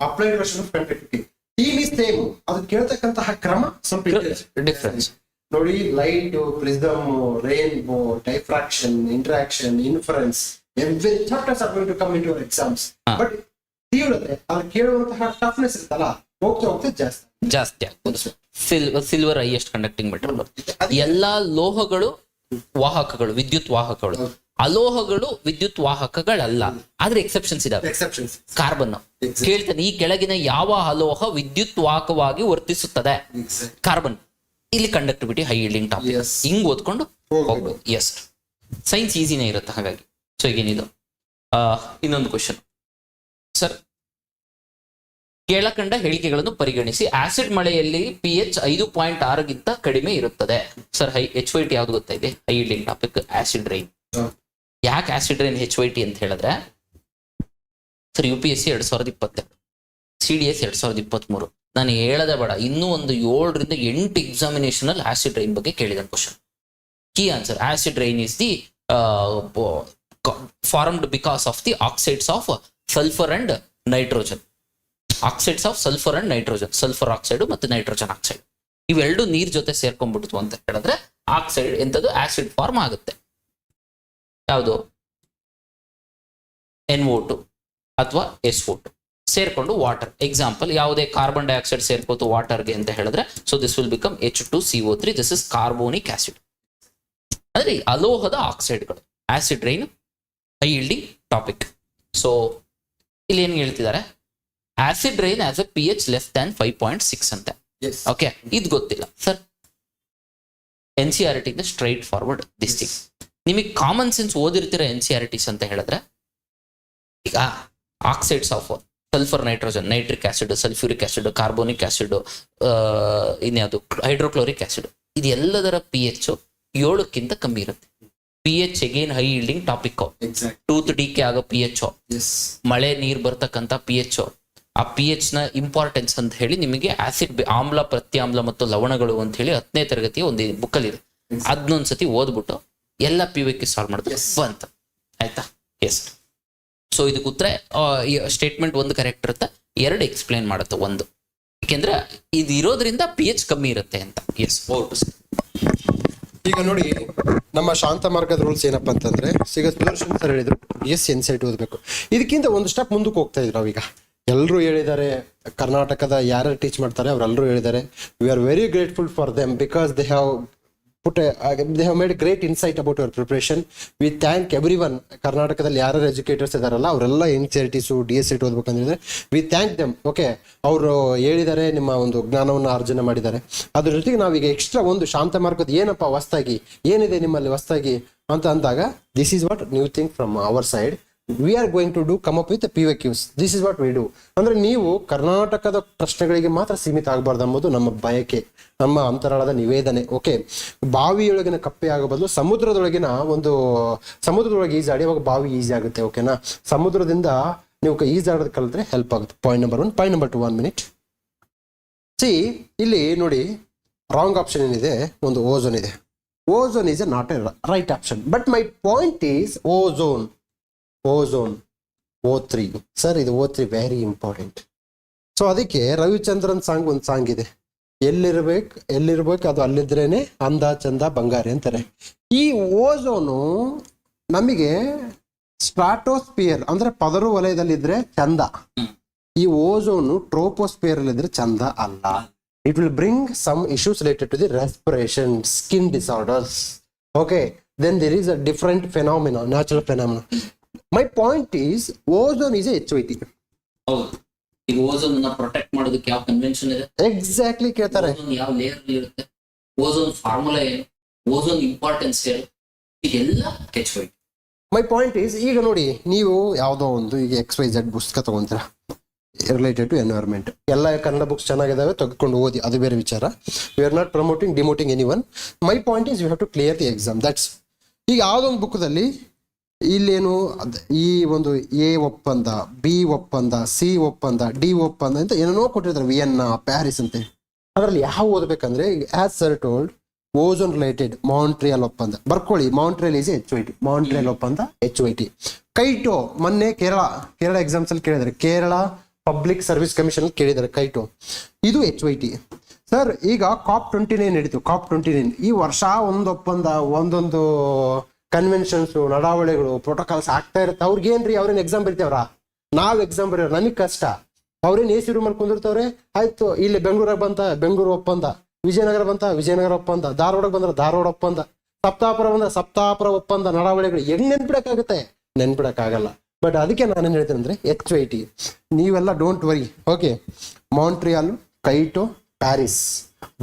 Applied version of conductivity theme is same, ಅದು ಕೇಳ್ತಕ್ಕಂತಹ ಕ್ರಮ ಸ್ವಲ್ಪ ಡಿಫರೆನ್ಸ್ ನೋಡಿ. Light, prism, rainbow, diffraction, interaction, inference, every chapters are going to come in to your exams. But ತೀವ್ರತೆ ಅಲ್ಲಿ ಕೇಳುವಂತಹ ಟಫ್ನೆಸ್ ಇರುತ್ತಲ್ಲ, ಹೋಗ್ತಾ ಹೋಗ್ತಾ ಜಾಸ್ತಿ ಆಗ್ಬೋದು. Silver highest conducting metal. ಎಲ್ಲಾ ಲೋಹಗಳು ವಾಹಕಗಳು, ವಿದ್ಯುತ್ ವಾಹಕಗಳು. ಅಲೋಹಗಳು ವಿದ್ಯುತ್ ವಾಹಕಗಳಲ್ಲ, ಆದ್ರೆ ಎಕ್ಸೆಪ್ಷನ್ಸ್ ಇದಾವೆ. ಕಾರ್ಬನ್ ಕೇಳ್ತಾನೆ, ಈ ಕೆಳಗಿನ ಯಾವ ಅಲೋಹ ವಿದ್ಯುತ್ ವಾಹಕವಾಗಿ ವರ್ತಿಸುತ್ತದೆ? ಕಾರ್ಬನ್. ಇಲ್ಲಿ ಕಂಡಕ್ಟಿವಿಟಿ ಹೈ ಯೀಲ್ಡಿಂಗ್ ಟಾಪಿಕ್. ಹಿಂಗ್ ಓದ್ಕೊಂಡು ಹೋಗ್ಬೋದು. ಎಸ್, ಸೈನ್ಸ್ ಈಸಿನೇ ಇರುತ್ತೆ ಹಾಗಾಗಿ. ಸೊ ಈಗೇನಿದು ಇನ್ನೊಂದು ಕ್ವಶನ್ ಸರ್. ಕೆಳಕಂಡ ಹೇಳಿಕೆಗಳನ್ನು ಪರಿಗಣಿಸಿ. ಆಸಿಡ್ ಮಳೆಯಲ್ಲಿ pH 5.6ಗಿಂತ ಕಡಿಮೆ ಇರುತ್ತದೆ. ಸರ್ HYT ಯಾವ್ದು ಗೊತ್ತಾ ಇದೆ? High yielding topic, acid rain. ಯಾಕೆ ಆಸಿಡ್ ರೈನ್ HYT ಅಂತ ಹೇಳಿದ್ರೆ ಸರ್, UPSC 2022, CDS 2023. ನಾನು ಹೇಳದೆ ಬೇಡ, ಇನ್ನೂ ಒಂದು 7 ರಿಂದ 8 ಎಕ್ಸಾಮಿನೇಷನ್ ಅಲ್ಲಿ ಆಸಿಡ್ ರೈನ್ ಬಗ್ಗೆ ಕೇಳಿದ question. Key answer: acid rain is the formed because of the oxides of sulphur and nitrogen. Oxides of sulphur and nitrogen, sulphur oxide ಮತ್ತು ನೈಟ್ರೋಜನ್ ಆಕ್ಸೈಡ್ ಇವೆರಡು ನೀರ್ ಜೊತೆ ಸೇರ್ಕೊಂಡ್ಬಿಡ್ತು ಅಂತ ಹೇಳಿದ್ರೆ ಆಕ್ಸೈಡ್ ಎಂತದ್ದು ಆಸಿಡ್ ಫಾರ್ಮ್ ಆಗುತ್ತೆ. ಯಾವುದು? NO2 ಅಥವಾ SO2 ಸೇರ್ಕೊಂಡು ವಾಟರ್. ಎಕ್ಸಾಂಪಲ್, ಯಾವುದೇ ಕಾರ್ಬನ್ ಡೈಆಕ್ಸೈಡ್ ಸೇರ್ಕೋತು ವಾಟರ್ಗೆ ಅಂತ ಹೇಳಿದ್ರೆ, so this will become H2CO3. This is carbonic acid. ಅಂದ್ರೆ ಅಲೋಹದ ಆಕ್ಸೈಡ್ಗಳು. Acid rain high yielding topic. So ಇಲ್ಲಿ ಏನ್ ಹೇಳ್ತಿದ್ದಾರೆ? Acid rain as a pH less than 5.6 ಅಂತ. ಓಕೆ, ಇದು ಗೊತ್ತಿಲ್ಲ sir. NCERT straightforward this thing. ನಿಮಗೆ ಕಾಮನ್ ಸೆನ್ಸ್ ಓದಿರ್ತೀರ NCERTs ಅಂತ ಹೇಳಿದ್ರೆ, ಈಗ oxides of sulphur, nitrogen, nitric acid, sulphuric acid, carbonic acid, ಇನ್ಯಾವುದು hydrochloric acid, ಇದೆಲ್ಲದರ pH 7ಕ್ಕಿಂತ ಕಮ್ಮಿ ಇರುತ್ತೆ. pH again high yielding topic. Tooth decay ಆಗೋ pH, ಮಳೆ ನೀರ್ ಬರ್ತಕ್ಕಂಥ pH, ಆ pH ನ ಇಂಪಾರ್ಟೆನ್ಸ್ ಅಂತ ಹೇಳಿ ನಿಮಗೆ ಆಸಿಡ್, ಆಮ್ಲ, ಪ್ರತ್ಯಾಮ್ಲ ಮತ್ತು ಲವಣಗಳು ಅಂತ ಹೇಳಿ 10ನೇ ತರಗತಿಯ ಒಂದು ಬುಕ್ ಅಲ್ಲಿ ಇದೆ. ಅದನ್ನೊಂದ್ಸತಿ ಓದ್ಬಿಟ್ಟು ಎಲ್ಲ PVQ ಸಾಲ್ವ್ ಮಾಡಿದ್ರೆ ಅಂತ ಆಯ್ತಾ? ಎಸ್. ಸೊ ಇದಕ್ಕೆ ಉತ್ತರ ಸ್ಟೇಟ್ಮೆಂಟ್ 1 ಕರೆಕ್ಟ್ ಇರುತ್ತೆ, 2 ಎಕ್ಸ್ಪ್ಲೇನ್ ಮಾಡುತ್ತೆ. 1 ಯಾಕೆಂದ್ರೆ ಇದು ಇರೋದ್ರಿಂದ pH ಕಮ್ಮಿ ಇರುತ್ತೆ ಅಂತ. ಎಸ್, ಈಗ ನೋಡಿ, ನಮ್ಮ ಶಾಂತ ಮಾರ್ಗದ ರೂಲ್ಸ್ ಏನಪ್ಪಾ ಅಂತಂದ್ರೆ, ಈಗ ಸುದರ್ಶನ್ ಸರ್ ಹೇಳಿದ್ರು NCERT ಓದಬೇಕು. ಇದಕ್ಕಿಂತ ಒಂದು ಸ್ಟೆಪ್ ಮುಂದಕ್ಕೆ ಹೋಗ್ತಾ ಇದ್ರು. ನಾವೀಗ ಎಲ್ಲರೂ ಹೇಳಿದ್ದಾರೆ, ಕರ್ನಾಟಕದ ಯಾರು ಟೀಚ್ ಮಾಡ್ತಾರೆ ಅವರೆಲ್ಲರೂ ಹೇಳಿದ್ದಾರೆ, we are very grateful for them because they have made great insight about your preparation. We thank everyone. ಕರ್ನಾಟಕದಲ್ಲಿ ಯಾರು ಎಜುಕೇಟರ್ಸ್ ಇದಾರಲ್ಲ ಅವರೆಲ್ಲ NCERTs, DSET ಓದ್ಬೇಕಂದ್ರೆ ವಿ ಥ್ಯಾಂಕ್ ದೆಮ್. ಓಕೆ, ಅವರು ಹೇಳಿದ್ದಾರೆ, ನಿಮ್ಮ ಒಂದು ಜ್ಞಾನವನ್ನು ಅರ್ಜನೆ ಮಾಡಿದ್ದಾರೆ. ಅದ್ರ ಜೊತೆಗೆ ನಾವೀಗ ಎಕ್ಸ್ಟ್ರಾ ಒಂದು ಶಾಂತ ಮಾರ್ಗದ ಏನಪ್ಪ ಹೊಸ್ತಾಗಿ ಏನಿದೆ ನಿಮ್ಮಲ್ಲಿ ಹೊಸ್ತಾಗಿ ಅಂತ ಅಂದಾಗ, this is what new thing from our side. We are going to do come up with PVQs. This is what we do. ಅಂದ್ರೆ ನೀವು ಕರ್ನಾಟಕದ ಪ್ರಶ್ನೆಗಳಿಗೆ ಮಾತ್ರ ಸೀಮಿತ ಆಗಬಾರ್ದು ಎಂಬುದು ನಮ್ಮ ಬಯಕೆ, ನಮ್ಮ ಅಂತರಾಳದ ನಿವೇದನೆ. ಓಕೆ, ಬಾವಿಯೊಳಗಿನ ಕಪ್ಪೆ ಆಗೋ ಬದಲು ಸಮುದ್ರದೊಳಗೆ ಈಜಾಡಿ, ಅವಾಗ ಬಾವಿ ಈಸಿ ಆಗುತ್ತೆ. ಓಕೆನಾ? ಸಮುದ್ರದಿಂದ ನೀವು ಈಜಾಡೋದು ಕಲಿತ್ರೆ ಹೆಲ್ಪ್ ಆಗುತ್ತೆ. Point number 1. Point number 2, 1 minute. C, ಇಲ್ಲಿ ನೋಡಿ, ರಾಂಗ್ ಆಪ್ಷನ್ ಏನಿದೆ, ಒಂದು ಓಝೋನ್ ಇದೆ. Ozone is not A right option. But my point is ozone O3. Sir, ಇದು O3 ವೆರಿ ಇಂಪಾರ್ಟೆಂಟ್. ಸೊ ಅದಕ್ಕೆ ರವಿಚಂದ್ರನ್ ಒಂದು ಸಾಂಗ್ ಇದೆ, ಎಲ್ಲಿರ್ಬೇಕು ಅದು ಅಲ್ಲಿದ್ರೇನೆ ಅಂದ ಚಂದ ಬಂಗಾರಿ ಅಂತಾರೆ. ಈ ಓಝೋನು ನಮಗೆ ಸ್ಟ್ರಾಟೋಸ್ಪಿಯರ್ ಅಂದ್ರೆ ಪದರು ವಲಯದಲ್ಲಿದ್ರೆ ಚಂದ. ಈ ಓಝೋನು ಟ್ರೋಪೋಸ್ಪಿಯರ್ ಅಲ್ಲಿ ಇದ್ರೆ ಚಂದ ಅಲ್ಲ. It will bring some issues related to the respiration, skin disorders. Okay, then there is a different phenomena, natural phenomena. My point is, ozone is a HYT. ಹೌದು. ಈಗ ಓಝೋನ್ ಅನ್ನು ಪ್ರೊಟೆಕ್ಟ್ ಮಾಡೋದಕ್ಕೆ ಯಾವ convention ಇದೆ? ಎಕ್ಸಾಕ್ಟ್ಲಿ ಕೇಳ್ತಾರೆ. ಯಾವ layer ಇರುತ್ತೆ? Ozone formula ಏನು? ಓಝೋನ್ ಇಂಪಾರ್ಟೆನ್ಸ್ ಏನು? ಇದೆಲ್ಲ HYT. ಮೈ ಪಾಯಿಂಟ್ ಈಸ್, ಈಗ ನೋಡಿ, ನೀವು ಯಾವುದೋ ಒಂದು ಈಗ XYZ ಪುಸ್ತಕ ತಗೊಂತೀರಾ ರಿಲೇಟೆಡ್ ಟು ಎನ್ವೈರ್ಮೆಂಟ್. ಎಲ್ಲ ಕನ್ನಡ ಬುಕ್ಸ್ ಚೆನ್ನಾಗಿದ್ದಾವೆ, ತೆಗೆದುಕೊಂಡು ಓದಿ, ಅದು ಬೇರೆ ವಿಚಾರ. We are not promoting, demoting anyone. My point is, you have to clear the exam. That's. ಈಗ ಯಾವುದೊಂದು ಬುಕ್ದಲ್ಲಿ ಇಲ್ಲೇನು ಈ ಒಂದು A ಒಪ್ಪಂದ, B ಒಪ್ಪಂದ, C ಒಪ್ಪಂದ, D ಒಪ್ಪಂದ ಅಂತ ಏನೇನೋ ಕೊಟ್ಟಿರ್ತಾರೆ, ವಿಯೆನ್ನಾ, ಪ್ಯಾರಿಸ್ ಅಂತ. ಅದರಲ್ಲಿ ಯಾವ ಓದಬೇಕಂದ್ರೆ, as sir told, ozone related Montreal ಒಪ್ಪಂದ ಬರ್ಕೊಳ್ಳಿ. Montreal is HYT. ಮಾಂಟ್ರಿಯಲ್ ಒಪ್ಪಂದ HYT. ಕೈಟೋ, ಮೊನ್ನೆ ಕೇರಳ ಎಕ್ಸಾಮ್ಸ್ ಅಲ್ಲಿ ಕೇಳಿದ್ದಾರೆ, ಕೇರಳ ಪಬ್ಲಿಕ್ ಸರ್ವಿಸ್ ಕಮಿಷನ್ ಕೇಳಿದ್ದಾರೆ ಕೈಟೋ, ಇದು HYT. ಸರ್, ಈಗ COP29 ನಡೀತು. COP29 ಈ ವರ್ಷ ಒಂದು ಒಪ್ಪಂದ, ಒಂದೊಂದು ಕನ್ವೆನ್ಷನ್ಸ್, ನಡಾವಳಿಗಳು, ಪ್ರೋಟೋಕಾಲ್ಸ್ ಆಗ್ತಾ ಇರುತ್ತೆ. ಅವ್ರಿಗೇನ್ರಿ, ಅವ್ರೇನು ಎಕ್ಸಾಮ್ ಬರೀತೇವ್ರ? ನಾವ್ ಎಕ್ಸಾಮ್ ಬರೆಯೋರು, ನಮಗ್ ಕಷ್ಟ. ಅವ್ರೇನು ಎ ಸಿ ರೂಮಲ್ಲಿ ಕುಂದಿರ್ತವ್ರೆ, ಆಯ್ತು ಇಲ್ಲಿ ಬೆಂಗಳೂರಾಗ ಬಂತ ಬೆಂಗಳೂರು ಒಪ್ಪಂದ, ವಿಜಯನಗರ ಬಂತ ವಿಜಯನಗರ ಒಪ್ಪಂದ, ಧಾರವಾಡಕ್ಕೆ ಬಂದ್ರೆ ಧಾರವಾಡ ಒಪ್ಪಂದ, ಸಪ್ತಾಪುರ ಬಂದ್ರೆ ಸಪ್ತಾಪುರ ಒಪ್ಪಂದ, ನಡಾವಳಿಗಳು ಹೆಂಗ್ ನೆನ್ಪಿಡಕ್ಕಾಗುತ್ತೆ? ನೆನ್ಪಿಡಕ್ಕಾಗಲ್ಲ. ಬಟ್ ಅದಕ್ಕೆ ನಾನೇನು ಹೇಳ್ತೇನೆ ಅಂದ್ರೆ HYT ನೀವೆಲ್ಲ don't worry. Okay, Montreal, Kyoto, Paris,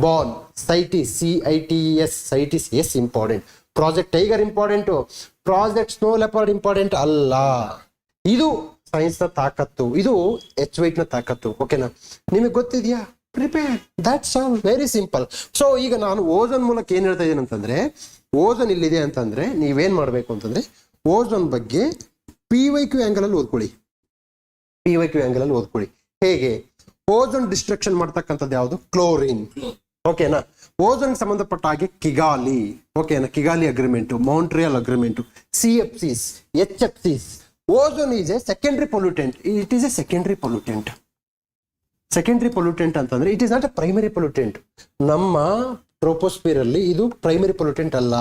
Bonn, CITES, CITES important. Project Tiger important, Project Snow Leopard important ಅಲ್ಲ. ಇದು ಸೈನ್ಸ್ ನ ತಾಕತ್ತು, ಇದು HYT ನ ತಾಕತ್ತು. ಓಕೆನಾ? ನಿಮಗೆ ಗೊತ್ತಿದ್ಯಾ? Prepare, that's all, very simple. So ಈಗ ನಾನು ಓಝೋನ್ ಮೂಲಕ ಏನ್ ಹೇಳ್ತಾ ಇದ್ದೀನಿ ಅಂತಂದ್ರೆ, ಓಝೋನ್ ಇಲ್ಲಿದೆ ಅಂತಂದ್ರೆ ನೀವೇನ್ ಮಾಡ್ಬೇಕು ಅಂತಂದ್ರೆ ಓಝೋನ್ ಬಗ್ಗೆ PYQ ಆಂಗಲ್ ಅಲ್ಲಿ ಓದ್ಕೊಳ್ಳಿ. PYQ ಆಂಗಲ್ ಅಲ್ಲಿ ಓದ್ಕೊಳ್ಳಿ. ಹೇಗೆ? ಓಝೋನ್ ಡಿಸ್ಟ್ರಕ್ಷನ್ ಮಾಡ್ತಕ್ಕಂಥದ್ದು ಯಾವುದು? ಕ್ಲೋರಿನ್. ಓಕೆನಾ? ಓಝೋನ್ ಸಂಬಂಧಪಟ್ಟ ಹಾಗೆ ಕಿಗಾಲಿ, ಓಕೆನಾ, Kigali agreement, Montreal agreement, CFCs, HFCs. Ozone is a secondary pollutant. It is a secondary pollutant. Secondary pollutant ಅಂತಂದ್ರೆ it is not a primary pollutant. ನಮ್ಮ ಟ್ರೋಪೋಸ್ಫಿಯರ್ ಅಲ್ಲಿ ಇದು ಪ್ರೈಮರಿ ಪೊಲ್ಯೂಟೆಂಟ್ ಅಲ್ಲ.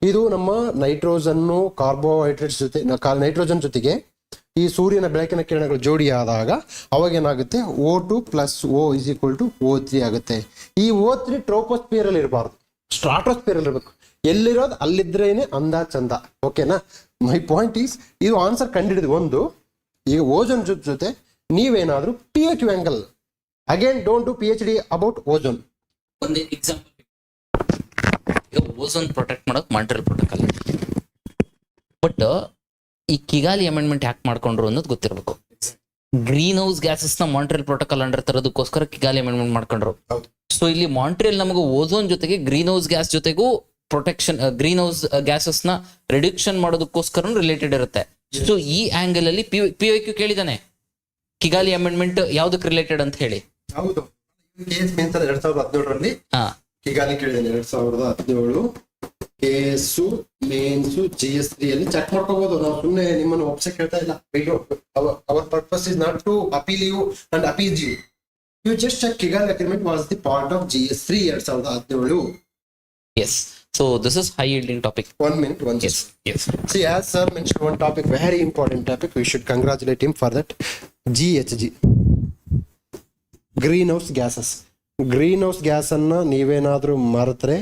ಇದು ನಮ್ಮ ನೈಟ್ರೋಜನ್ನು ಕಾರ್ಬೋಹೈಡ್ರೇಟ್ಸ್ ಜೊತೆ ನೈಟ್ರೋಜನ್ ಜೊತೆಗೆ ಈ ಸೂರ್ಯನ ಬೆಳಕಿನ ಕಿರಣಗಳು ಜೋಡಿ ಆದಾಗ ಅವಾಗ ಏನಾಗುತ್ತೆ? O2 + O = O3 ಆಗುತ್ತೆ. ಈ O3 ಟ್ರೋಪೋಸ್ಫಿಯರ್ ಅಲ್ಲಿ ಇರಬಾರ್ದು, ಸ್ಟ್ರಾಟೋಸ್ಫಿಯರ್ ಅಲ್ಲಿ ಇರಬೇಕು. ಎಲ್ಲಿರೋದು ಅಲ್ಲಿದ್ರೇನೆ ಅಂದ ಚಂದ. ಓಕೆನಾ? ಮೈ ಪಾಯಿಂಟ್ ಈಸ್, ಇದು ಆನ್ಸರ್ ಕಂಡಿಡಿದು ಒಂದು. ಈಗ ಓಝೋನ್ ಜೊತೆ ನೀವೇನಾದ್ರೂ PYQ angle, again don't do PhD about ozone. ಒಂದು ಎಕ್ಸಾಂಪಲ್, ಓಝೋನ್ ಪ್ರೊಟೆಕ್ಟ್ ಮಾಡೋಕೆ ಮಾಂಟ್ರಿಯಲ್ ಪ್ರೋಟೋಕಾಲ್, ಬಟ್ ಈ ಕಿಗಾಲಿ ಅಮೆಂಡ್ಮೆಂಟ್ ಯಾಕೆ ಮಾಡ್ಕೊಂಡ್ರು ಅನ್ನೋದು ಗೊತ್ತಿರಬೇಕು. ಗ್ರೀನ್ ಹೌಸ್ ಗ್ಯಾಸಸ್ ನ ಮಾಂಟ್ರಿಯಲ್ ಪ್ರೋಟೋಕಾಲ್ ಅಂಡರ್ ತರೋದಕ್ಕೋಸ್ಕರ ಕಿಗಾಲಿ ಅಮೆಂಡ್ಮೆಂಟ್ ಮಾಡ್ಕೊಂಡ್ರು. ಸೊ ಇಲ್ಲಿ ಮಾಂಟ್ರಿಯಲ್ ನಮಗೆ ಓಝೋನ್ ಜೊತೆಗೆ ಗ್ರೀನ್ ಹೌಸ್ ಗ್ಯಾಸ್ ಜೊತೆಗೂ ಪ್ರೊಟೆಕ್ಷನ್, ಗ್ರೀನ್ ಹೌಸ್ ಗ್ಯಾಸಸ್ ನ ರಿಡಕ್ಷನ್ ಮಾಡೋದಕ್ಕೋಸ್ಕರ ರಿಲೇಟೆಡ್ ಇರುತ್ತೆ. ಸೊ ಈ ಆಂಗಲ್ ಅಲ್ಲಿ PYQ ಕೇಳಿದಾನೆ, ಕಿಗಾಲಿ ಅಮೆಂಡ್ಮೆಂಟ್ ಯಾವ್ದಕ್ಕೆ ರಿಲೇಟೆಡ್ ಅಂತ ಹೇಳಿ. ಹೌದು, 2017ರಲ್ಲಿ ಕಿಗಾಲಿ ಕೇಳಿದ್ದೇನೆ. 2017 ಕೇಸು ಮೇನ್ಸು GS3 ಅಲ್ಲಿ ಚೆಕ್ ಮಾಡ್ಕೋಬಹುದು. ನಾವು ಸುಮ್ಮನೆ ನಿಮ್ಮನ್ನು ಒಪ್ಸಕ್ ಹೇಳ್ತಾ ಇಲ್ಲ. Our purpose is not to appeal you and appease you. You just check Kigali agreement was the part of GS3 2017. Yes. So this is high yielding topic. 1 minute, one Yes. Yes. See, as sir mentioned one topic, very important topic. We should congratulate him for that. GHG, greenhouse gases. Greenhouse gas ಅನ್ನ ನೀವೇನಾದ್ರೂ ಮರೆತ್ರೆ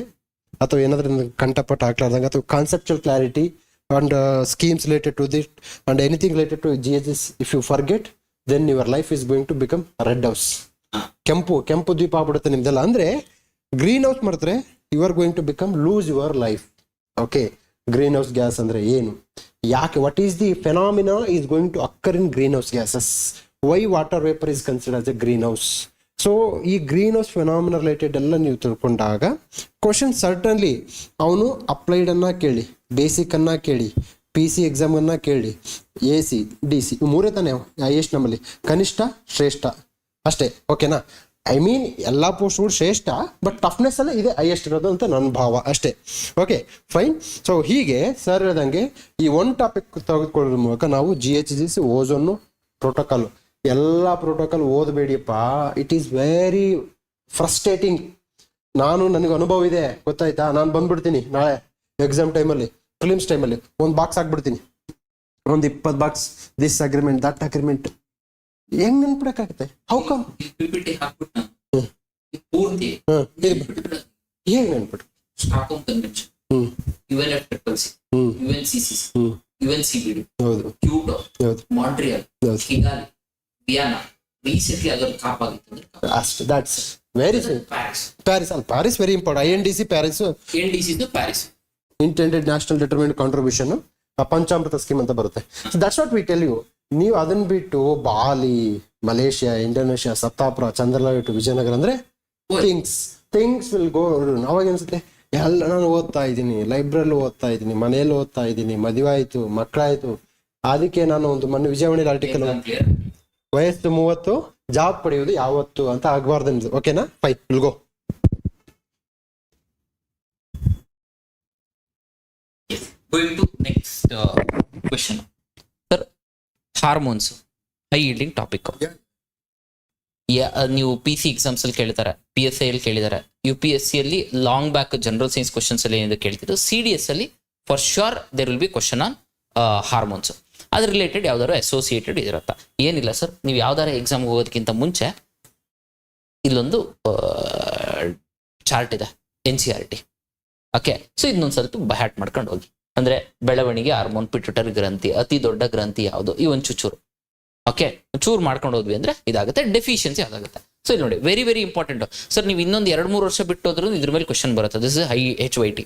ಅಥವಾ ಏನಾದ್ರೂ ಕಂಠಪಟ್ಟ ಹಾಕ್ಲಾರ್ದಂಗೆ ಅಥವಾ conceptual clarity and schemes related to that and anything related to GHGs, if you forget, then your life is going to become red house. ಕೆಂಪು ದ್ವೀಪ ಆಗ್ಬಿಡುತ್ತೆ ನಿಮ್ದೆಲ್ಲ. ಅಂದ್ರೆ ಗ್ರೀನ್ ಹೌಸ್ ಮರೆತ್ರೆ you are going to become loose your life. Okay, greenhouse gas ಅಂದ್ರೆ ಏನು, ಯಾಕೆ, what is the phenomena is going to occur in greenhouse gases, why water vapour is considered as A green house. So ಈ green house phenomena related ಎಲ್ಲ ನೀವು ತಿಳ್ಕೊಂಡಾಗ question certainly ಅವನು applied ಅನ್ನ ಕೇಳಿ, ಬೇಸಿಕ್ ಅನ್ನ ಕೇಳಿ, PC ಎಕ್ಸಾಮ್ ಅನ್ನ ಕೇಳಿ, AC DC ಮೂರೇ ತಾನೇ ಹೈಯೆಸ್ಟ್ ನಮ್ಮಲ್ಲಿ, ಕನಿಷ್ಠ ಶ್ರೇಷ್ಠ ಅಷ್ಟೇ. ಓಕೆನಾ? ಐ ಮೀನ್ ಎಲ್ಲ ಪೋಸ್ಟ್ಗಳು ಶ್ರೇಷ್ಠ, ಬಟ್ ಟಫ್ನೆಸ್ ಅಲ್ಲೇ ಇದೆ ಹೈಯೆಸ್ಟ್ ಇರೋದು ಅಂತ ನನ್ನ ಭಾವ ಅಷ್ಟೇ. Okay, fine. ಸೊ ಹೀಗೆ ಸರ್ ಹೇಳ್ದಂಗೆ ಈ ಒಂದು ಟಾಪಿಕ್ ತೆಗೆದುಕೊಳ್ಳೋದ್ರ ಮೂಲಕ ನಾವು GHGs, ಓಝೋನು, ಪ್ರೋಟೋಕಾಲ್, ಎಲ್ಲ ಪ್ರೋಟೋಕಾಲ್ ಓದಬೇಡಿಯಪ್ಪ. It is very frustrating. ನನಗೆ ಅನುಭವ ಇದೆ, ಗೊತ್ತಾಯ್ತಾ? ನಾನು ಬಂದ್ಬಿಡ್ತೀನಿ ನಾಳೆ ಎಕ್ಸಾಮ್ ಟೈಮಲ್ಲಿ, ಫಿಲಿಮ್ಸ್ ಟೈಮಲ್ಲಿ ಒಂದು ಬಾಕ್ಸ್ ಹಾಕ್ಬಿಡ್ತೀನಿ, ಒಂದು 20 box, this agreement, that agreement. ಹೆಂಗ್ ನೆನ್ಪಿಡಕ್ಕಾಗತ್ತೆ? How come? PPT ಹಾಕ್ಬಿಟ್ಟು ಪೂರ್ತಿ ಹೇಗೆ ನೆನ್ಪಿಟ್ಟು? Stockholm convention, UNFCCC, UNCCC, UNCBD, ಹೌದು, Kyoto, Montreal, Kigali, Vienna, recently ಅದರ ಕಾಪ್ ಆಗಿತ್ತು. ಅಷ್ಟೇ, that's very Paris very important. INDC Paris, NDC Paris, intended national determinant contribution, Panchamrit scheme ಅಂತ ಬರುತ್ತೆ. That's what we tell you. ನೀವು ಅದನ್ನ ಬಿಟ್ಟು ಬಾಲಿ, ಮಲೇಷಿಯಾ, ಇಂಡೋನೇಷಿಯಾ, ಸಪ್ತಾಪುರ, ಚಂದ್ರಲಾಯ್ ಟು ವಿಜಯನಗರ ಅಂದ್ರೆ ಥಿಂಗ್ಸ್ ವಿಲ್ ಗೋ. ಅವಾಗ ಅನ್ಸುತ್ತೆ ಎಲ್ಲ ನಾನು ಓದ್ತಾ ಇದ್ದೀನಿ, ಲೈಬ್ರರಿ ಓದ್ತಾ ಇದ್ದೀನಿ, ಮನೆಯಲ್ಲಿ ಓದ್ತಾ ಇದ್ದೀನಿ, ಮದುವೆ ಆಯ್ತು, ಮಕ್ಕಳಾಯ್ತು. ಅದಕ್ಕೆ ನಾನು ಒಂದು ಮೊನ್ನೆ ವಿಜಯವಾಣಿ ಆರ್ಟಿಕಲ್, ವಯಸ್ಸು 30, ಜಾಬ್ ಪಡೆಯುವುದು ಯಾವತ್ತು ಅಂತ ಆಗಬಾರ್ದು. ಓಕೆನಾ? Fine, will go. Going to next question. Sir, hormones high yielding topic. ನೀವು PC ಎಕ್ಸಾಮ್ಸ್ ಅಲ್ಲಿ ಕೇಳಿದ್ದಾರೆ, PSI ಅಲ್ಲಿ ಕೇಳಿದ್ದಾರೆ, UPSC ಅಲ್ಲಿ long back general science questions ಅಲ್ಲಿ ಏನಿದೆ ಕೇಳ್ತಿದ್ದು, CDS ಅಲ್ಲಿ for sure there will be question on hormones. ಅದ್ರ ರಿಲೇಟೆಡ್ ಯಾವ್ದಾದ್ರು ಅಸೋಸಿಯೇಟೆಡ್ ಇರುತ್ತಾ? ಏನಿಲ್ಲ ಸರ್, ನೀವು ಯಾವ್ದಾರ ಎಕ್ಸಾಮ್ಗೆ ಹೋಗೋದಕ್ಕಿಂತ ಮುಂಚೆ ಇಲ್ಲೊಂದು ಚಾರ್ಟ್ ಇದೆ, NCERT. ಓಕೆ, ಸೊ ಇದನ್ನೊಂದು ಸ್ವಲ್ಪ ಬಹ್ಯಾಟ್ ಮಾಡ್ಕೊಂಡು ಹೋಗಿ. ಅಂದ್ರೆ ಬೆಳವಣಿಗೆ ಹಾರ್ಮೋನ್, ಪಿಟ್ಯುಟರಿ ಗ್ರಂಥಿ, ಅತಿ ದೊಡ್ಡ ಗ್ರಂಥಿ ಯಾವುದು, ಈ ಒಂದು ಚೂರು ಓಕೆ ಚೂರು ಮಾಡ್ಕೊಂಡು ಹೋದ್ವಿ ಅಂದ್ರೆ ಇದಾಗುತ್ತೆ. ಡೆಫಿಷಿಯನ್ಸಿ ಅದಾಗುತ್ತೆ. ಸೊ ಇಲ್ಲಿ ನೋಡಿ, ವೆರಿ ವೆರಿ ಇಂಪಾರ್ಟೆಂಟ್ ಸರ್. ನೀವು ಇನ್ನೊಂದು 2-3 ವರ್ಷ ಬಿಟ್ಟು ಹೋದ್ರೂ ಇದ್ರ ಮೇಲೆ ಕ್ವಶನ್ ಬರುತ್ತೆ. This is HYT.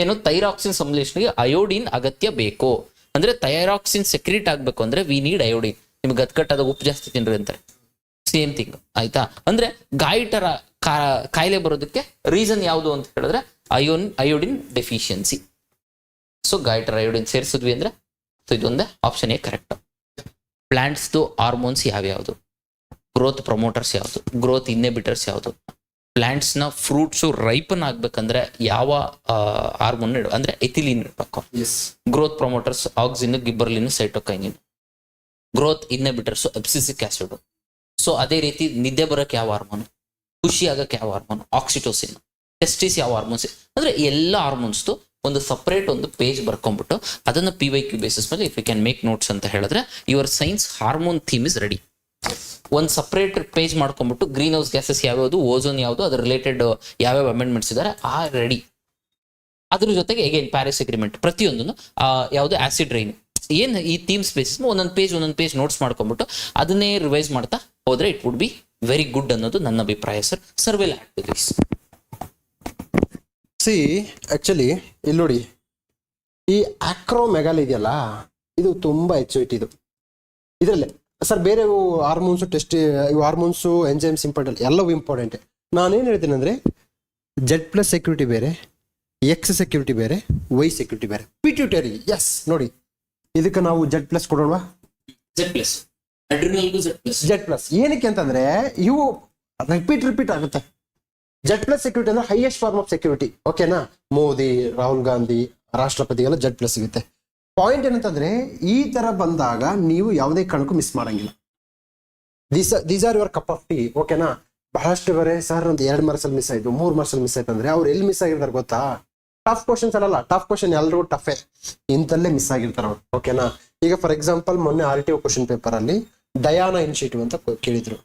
ಏನು, ಥೈರಾಕ್ಸಿನ್ ಸಂಶ್ಲೇಷಣೆಗೆ ಅಯೋಡಿನ್ ಅಗತ್ಯ ಬೇಕು. ಅಂದ್ರೆ ಥೈರಾಕ್ಸಿನ್ ಸೆಕ್ರೀಟ್ ಆಗ್ಬೇಕು ಅಂದ್ರೆ ವಿ ನೀಡ್ ಅಯೋಡಿನ್. ನಿಮ್ಗೆ ಗತ್ಕಟ್ಟಾದ ಉಪ್ಪು ಜಾಸ್ತಿ ತಿನ್ರಿ ಅಂತಾರೆ, ಸೇಮ್ ಥಿಂಗ್ ಆಯ್ತಾ. ಅಂದ್ರೆ ಗಾಯಿಟರ ಕಾಯಿಲೆ ಬರೋದಕ್ಕೆ ರೀಸನ್ ಯಾವುದು ಅಂತ ಹೇಳಿದ್ರೆ iodine deficiency. So goitre iodine ಸೇರಿಸಿದ್ವಿ ಅಂದ್ರೆ ಸೊ ಇದೊಂದೇ ಆಪ್ಷನ್ ಎ ಕರೆಕ್ಟ್. ಪ್ಲಾಂಟ್ಸ್ದು ಹಾರ್ಮೋನ್ಸ್ ಯಾವ್ಯಾವುದು, ಗ್ರೋತ್ ಪ್ರಮೋಟರ್ಸ್ ಯಾವುದು, ಗ್ರೋತ್ ಇನ್ಹಿಬಿಟರ್ಸ್ ಯಾವುದು, ಪ್ಲಾಂಟ್ಸ್ನ ಫ್ರೂಟ್ಸು ರೈಪನ್ ಆಗ್ಬೇಕಂದ್ರೆ ಯಾವ ಹಾರ್ಮೋನ್ ಅಂದ್ರೆ ಎಥಿಲಿನ್ ಇರಬೇಕು. Growth promoters auxin, gibberellin, cytokinin. Growth inhibitors abscisic acid. So ಅದೇ ರೀತಿ ನಿದ್ದೆ ಬರೋಕೆ ಯಾವ ಹಾರ್ಮೋನ್, ಖುಷಿ ಆಗಕ್ಕೆ ಯಾವ ಹಾರ್ಮೋನ್, ಆಕ್ಸಿಟೋಸಿನ್. ಟೆಸ್ಟಿಸ್ ಯಾವ ಹಾರ್ಮೋನ್ಸ್, ಅಂದ್ರೆ ಎಲ್ಲ ಹಾರ್ಮೋನ್ಸ್ದು ಒಂದು ಸಪರೇಟ್ ಒಂದು ಪೇಜ್ ಬರ್ಕೊಂಡ್ಬಿಟ್ಟು ಅದನ್ನ PYQ ಬೇಸಿಸ್ ಮೇಲೆ if you can make notes ಅಂತ ಹೇಳಿದ್ರೆ your science hormone theme is ready. ಒಂದು ಸಪರೇಟ್ ಪೇಜ್ ಮಾಡ್ಕೊಂಡ್ಬಿಟ್ಟು ಗ್ರೀನ್ ಹೌಸ್ ಗ್ಯಾಸಸ್ ಯಾವ್ಯಾವುದು, ಓಝೋನ್ ಯಾವುದು, ಅದ್ರ ರಿಲೇಟೆಡ್ ಯಾವ್ಯಾವ ಅಮೆಂಡ್ಮೆಂಟ್ಸ್ ಇದ್ದಾರೆ ರೆಡಿ. ಅದ್ರ ಜೊತೆಗೆ ಹೇಗೆ ಪ್ಯಾರಿಸ್ ಅಗ್ರಿಮೆಂಟ್ ಪ್ರತಿಯೊಂದನ್ನು ಯಾವುದು ಆಸಿಡ್ ರೈನ್, ಏನ್ ಈ ಥೀಮ್ಸ್ ಬೇಸಿಸ್ ಒಂದೊಂದು ಪೇಜ್ ನೋಟ್ಸ್ ಮಾಡ್ಕೊಂಡ್ಬಿಟ್ಟು ಅದನ್ನೇ ರಿವೈಸ್ ಮಾಡ್ತಾ ಹೋದ್ರೆ it would be very good ಅನ್ನೋದು ನನ್ನ ಅಭಿಪ್ರಾಯ sir. Sir will add to this. See actually ಇಲ್ಲಿ ನೋಡಿ, ಈ ಆಕ್ರೋಮೆಗಾಲ್ ಇದೆಯಲ್ಲ, ಇದು ತುಂಬಾ HYT ಇದು. ಇದರಲ್ಲೇ ಸರ್ ಬೇರೆ ಹಾರ್ಮೋನ್ಸು ಟೆಸ್ಟ್, ಇವು ಹಾರ್ಮೋನ್ಸು ಎಂಜೈಮ್ಸ್ ಇಂಪಾರ್ಟೆಂಟ್, ಎಲ್ಲವೂ ಇಂಪಾರ್ಟೆಂಟ್. ನಾನೇನು ಹೇಳ್ತೀನಿ ಅಂದರೆ Z+ ಸೆಕ್ಯೂರಿಟಿ ಬೇರೆ, X ಸೆಕ್ಯೂರಿಟಿ ಬೇರೆ, Y ಸೆಕ್ಯೂರಿಟಿ ಬೇರೆ. ಪಿಟ್ಯೂಟರಿ, ಎಸ್ ನೋಡಿ, ಇದಕ್ಕೆ ನಾವು Z+ ಕೊಡೋಣವಾ? Z+. ಏನಕ್ಕೆ ಅಂತಂದ್ರೆ ಇವು ರಿಪೀಟ್ ಆಗುತ್ತೆ. Z+ ಸೆಕ್ಯೂರಿಟಿ ಅಂದ್ರೆ ಹೈಯೆಸ್ಟ್ ಫಾರ್ಮ್ ಆಫ್ ಸೆಕ್ಯೂರಿಟಿ. ಓಕೆನಾ? ಮೋದಿ, ರಾಹುಲ್ ಗಾಂಧಿ, ರಾಷ್ಟ್ರಪತಿಗೆಲ್ಲ Z+ ಸಿಗುತ್ತೆ. ಪಾಯಿಂಟ್ ಏನಂತಂದ್ರೆ ಈ ತರ ಬಂದಾಗ ನೀವು ಯಾವುದೇ ಕಾರಣಕ್ಕೂ ಮಿಸ್ ಮಾಡಂಗಿಲ್ಲ. These are your cup of tea. ಓಕೆನಾ? ಬಹಳಷ್ಟು ಬೇರೆ ಸರ್ ಒಂದು 2 ಮಾರ್ಕ್ಸಲ್ಲಿ ಮಿಸ್ ಆಯ್ತು, 3 ಮಾರ್ಕ್ಸಲ್ಲಿ ಮಿಸ್ ಆಯ್ತು ಅಂದ್ರೆ ಅವ್ರು ಎಲ್ಲಿ ಮಿಸ್ ಆಗಿರ್ತಾರೆ ಗೊತ್ತಾ? ಟಫ್ ಕ್ವಶನ್ಸ್ ಅಲ್ಲ, ಟಫ್ ಕ್ವಶನ್ ಎಲ್ರಿಗೂ ಟಫೇ, ಇಂತಲ್ಲೇ ಮಿಸ್ ಆಗಿರ್ತಾರೆ ಅವ್ರು. ಓಕೆನಾ? ಈಗ ಫಾರ್ ಎಕ್ಸಾಂಪಲ್ ಮೊನ್ನೆ RTO ಕ್ವಶನ್ ಪೇಪರ್ ಅಲ್ಲಿ ಡಯಾನಾ ಇನಿಷಿಯೇಟಿವ್ ಅಂತ ಕೇಳಿದ್ರು.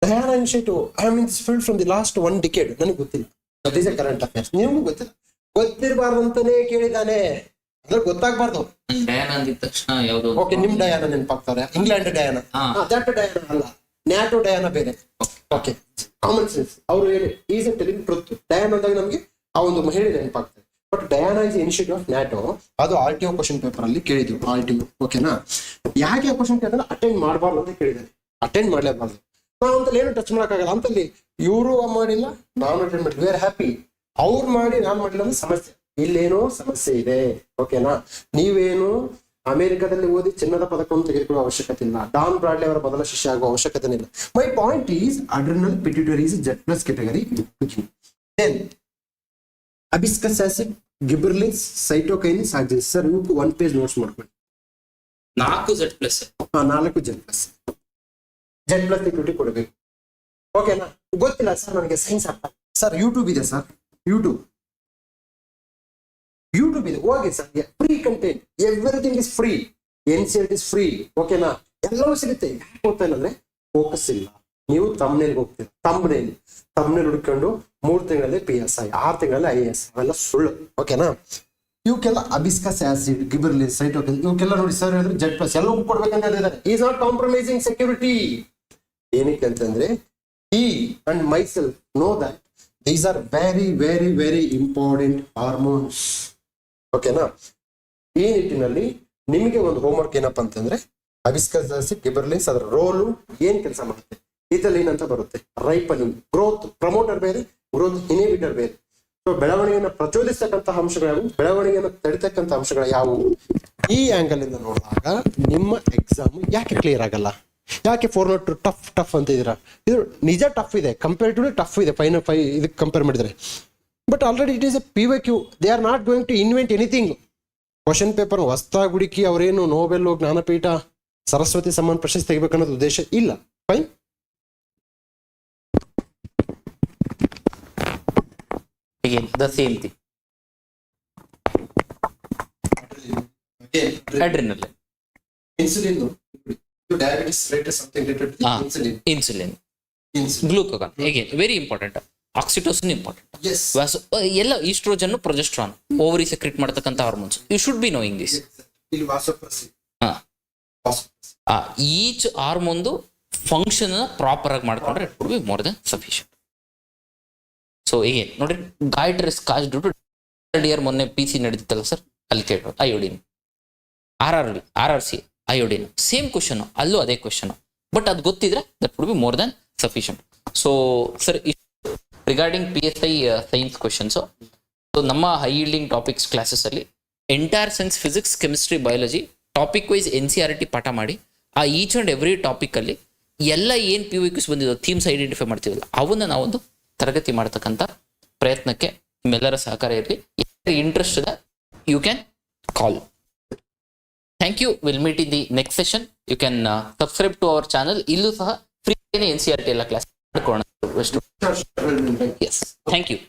Diana initiative I am in this field from the last 1 decade. ನನಗೆ ಗೊತ್ತಿಲ್ಲ, that is A current affairs. ನಿಮಗೂ ಗೊತ್ತಿಲ್ಲ, ಗೊತ್ತಿರಬಾರ್ದು ಅಂತಾನೆ ಕೇಳಿದಾನೆ, ಅದ್ರ ಗೊತ್ತಾಗ್ಬಾರ್ದು. ಡಯಾನಾ ಅಂದಿದ ತಕ್ಷಣ ಯಾವುದು? ಓಕೆ, ನಿಮ್ ಡಯಾನಾ ನೆನಪಾಗ್ತಾರೆ, ಇಂಗ್ಲೆಂಡ್ ಡಯಾನಾ. ದಟ್ ಡಯಾನಾ ಅಲ್ಲ, ನ್ಯಾಟೋ ಡಯಾನಾ ಬೇರೆ. Okay, common sense. ಅವರು is a telling truth. Diana ಅಂದಾಗ ನಮಗೆ ಆ ಒಂದು ಮಹಿಳೆ ನೆನಪಾಗ್ತದೆ. But Diana is initiative of NATO. ಅದು RTO ಕ್ವಶನ್ ಪೇಪರ್ ಅಲ್ಲಿ ಕೇಳಿದ್ರು. RTO ಓಕೆನಾ? ಯಾಕೆ ಕ್ವಶನ್ ಕೇಳಿದ್ರೆ ಅಟೆಂಡ್ ಮಾಡಬಾರ್ದು ಅಂತ ಕೇಳಿದ್ದಾರೆ. ಅಟೆಂಡ್ ಮಾಡ್ಲೇಬಾರ್ದು ನಾವು ಅಂತಲ್ಲಿ ಏನು ಟಚ್ ಮಾಡೋಕ್ಕಾಗಲ್ಲ. ಅಂತಲ್ಲಿ ಇವರು ಮಾಡಿಲ್ಲ, ನಾನು ಅಟೆಂಡ್ ಮಾಡಿ, ವಿ ಆರ್ ಹ್ಯಾಪಿ. ಅವ್ರು ಮಾಡಿ ನಾನು ಮಾಡಿಲ್ಲ ಅಂದ್ರೆ ಸಮಸ್ಯೆ. ಇಲ್ಲೇನೋ ಸಮಸ್ಯೆ ಇದೆ. ಓಕೆನಾ? ನೀವೇನು ಅಮೆರಿಕದಲ್ಲಿ ಓದಿ ಚಿನ್ನದ ಪದಕವನ್ನು ತೆಗೆದುಕೊಳ್ಳುವ ಅವಶ್ಯಕತೆ ಇಲ್ಲ. ಡಾನ್ ಬ್ರಾಡ್ಲಿ ಅವರ ಮೊದಲ ಶಿಷ್ಯ ಆಗುವ ಅವಶ್ಯಕತೆ ಇಲ್ಲ. My point is adrenal pituitary is Z+ category. Then hibiscus acid, gibberellins, cytokinin, auxin. Sir ಇವಕ್ಕೂ 1 ಪೇಜ್ ನೋಟ್ಸ್ ಮಾಡ್ಕೊಳ್ಳಿ. 4 Z+. 4 Z+ ಸೆಕ್ಯೂರಿಟಿ ಕೊಡಬೇಕು. ಓಕೆನಾ? ಗೊತ್ತಿಲ್ಲ ಸರ್ ನನಗೆ ಸೈನ್ಸ್ ಅರ್ಥ. ಸರ್ ಯೂಟ್ಯೂಬ್ ಇದೆ ಸರ್, ಯೂಟ್ಯೂಬ್ ಇದೆ, ಹೋಗಿ sir. Free content, everything is free. NCERT is free. ಓಕೆನಾ? ಎಲ್ಲವೂ ಸಿಗುತ್ತೆ. ಯಾಕೆ ಹೋಗ್ತಾ ಇಲ್ಲ ಅಂದ್ರೆ ಫೋಕಸ್ ಇಲ್ಲ. ನೀವು ತಮ್ನೇಲ್ ಹೋಗ್ತೀರಾ, ತಮ್ನೇಲ್ ಹುಡ್ಕೊಂಡು 3 ತಿಂಗಳಲ್ಲಿ PSI, 6 ತಿಂಗಳಲ್ಲಿ IAS. ಅವೆಲ್ಲ ಸುಳ್ಳು. ಓಕೆನಾ? ಇವಕ್ಕೆಲ್ಲ ಹೈಬಿಸ್ಕಸ್ ಆಸಿಡ್, ಗಿಬರ್ಲಿನ್, ಸೈಟೋಕಿನ್, ಇವಕ್ಕೆಲ್ಲ ನೋಡಿ ಸರ್ ಹೇಳಿದ್ರೆ Z+ ಎಲ್ಲವೂ ಕೊಡ್ಬೇಕಂತ ಹೇಳಿದ್ದಾರೆ. Is not compromising security. ಏನಕ್ಕೆ ಅಂತಂದ್ರೆ he and myself know that these are very very very important hormones. ಓಕೆನಾ? ಈ ನಿಟ್ಟಿನಲ್ಲಿ ನಿಮಗೆ ಒಂದು ಹೋಮ್ವರ್ಕ್ ಏನಪ್ಪಾ ಅಂತಂದ್ರೆ ಹೈಬಿಸ್ಕಸ್ ಆಸಿಡ್, ಗಿಬರ್ಲಿನ್ಸ್, ಅದರ ರೋಲು ಏನ್ ಕೆಲಸ ಮಾಡುತ್ತೆ. ಇಥಲಿನ್ ಅಂತ ಬರುತ್ತೆ, ರೈಪನಿಂಗ್, ಗ್ರೋತ್ ಪ್ರಮೋಟರ್ ಬೇರೆ, ಗ್ರೋತ್ ಇನ್ಹಿಬಿಟರ್ ಬೇರೆ. ಸೊ ಬೆಳವಣಿಗೆಯನ್ನು ಪ್ರಚೋದಿಸ್ತಕ್ಕಂತಹ ಅಂಶಗಳು ಯಾವುವು, ಬೆಳವಣಿಗೆಯನ್ನು ತಡಿತಕ್ಕಂಥ ಅಂಶಗಳು ಯಾವುವು. ಈ ಆಂಗಲ್ ಇಂದ ನೋಡಿದಾಗ ನಿಮ್ಮ ಎಕ್ಸಾಮ್ ಯಾಕೆ ಕ್ಲಿಯರ್ ಆಗಲ್ಲ? ಯಾಕೆ 402 ಟಫ್ ಅಂತ ಇದೀರಾ? ಇದು ನಿಜ ಟಫ್ ಇದೆ, ಕಂಪೇರಿಟಿವ್ಲಿ ಟಫ್ ಇದೆ. 5 ಇದಕ್ಕೆ ಕಂಪೇರ್ ಮಾಡಿದ್ರೆ. But already it is a PYQ. They are not going to invent anything. Question paper ಹೊಸದಾಗಿ ಹುಡುಕಿ ಅವರೇನು ನೋಬೆಲ್, ಜ್ಞಾನಪೀಠ, ಸರಸ್ವತಿ ಸಮ್ಮಾನ್ ಪ್ರಶಸ್ತಿ ತೆಗಿಬೇಕನ್ನೋದು ಉದ್ದೇಶ ಇಲ್ಲ. ಫೈನ್. Again, the same thing. Adrenaline. Insulin diabetes related something related insulin insulin, insulin glucagon again very important. Oxytocin important. ಎಸ್ ಎಲ್ಲ ಈಸ್ಟ್ರೋಜನ್, ಪ್ರೊಜೆಸ್ಟ್ರಾನ್, ಓವರಿ ಸೆಕ್ರೆಟ್ ಮಾಡತಕ್ಕಂಥ hormones. You should be knowing this. ಇಲ್ಲಿ ವಾಸೋಪ್ರೆಸಿನ್ ಈಚ್ ಹಾರ್ಮೋನ್ದು function proper ಆಗಿ ಮಾಡ್ಕೊಂಡ್ರೆ it would be more than sufficient. So ಈಗ ನೋಡ್ರಿ, goitre is cause due to year ಮೊನ್ನೆ PC ನಡೀತಿತ್ತಲ್ಲ ಸರ್, ಅಲ್ಲಿ ಕೇಳೋದು iodine. RRC iodine same question, ಅಲ್ಲೂ ಅದೇ ಕ್ವಶನ್. ಬಟ್ ಅದು ಗೊತ್ತಿದ್ರೆ that would be more than sufficient. So sir, regarding PSI science questions, so ನಮ್ಮ ಹೈ ಯೀಲ್ಡಿಂಗ್ ಟಾಪಿಕ್ಸ್ ಕ್ಲಾಸಸ್ ಅಲ್ಲಿ entire science, physics, chemistry, biology topic wise NCERT ಪಾಠ ಮಾಡಿ, ಆ each and every topic ಅಲ್ಲಿ ಎಲ್ಲ ಏನ್ PYQs ಬಂದಿದ್ದು ಥೀಮ್ಸ್ ಐಡೆಂಟಿಫೈ ಮಾಡ್ತೀವಲ್ಲ, ಅವನ್ನ ನಾವೊಂದು ತರಗತಿ ಮಾಡತಕ್ಕಂಥ ಪ್ರಯತ್ನಕ್ಕೆ ನಿಮ್ಮೆಲ್ಲರ ಸಹಕಾರ ಇರಲಿ. ಇಂಟ್ರೆಸ್ಟ್ ಇದೆ, you can call. Thank you. Will meet in the next session. You can subscribe to our channel. ಇಲ್ಲೂ ಸಹ ಫ್ರೀ NCERT ಎಲ್ಲ ಕ್ಲಾಸ್ ಮಾಡ್ಕೊಳ್ಳೋಣ. Yes, thank you.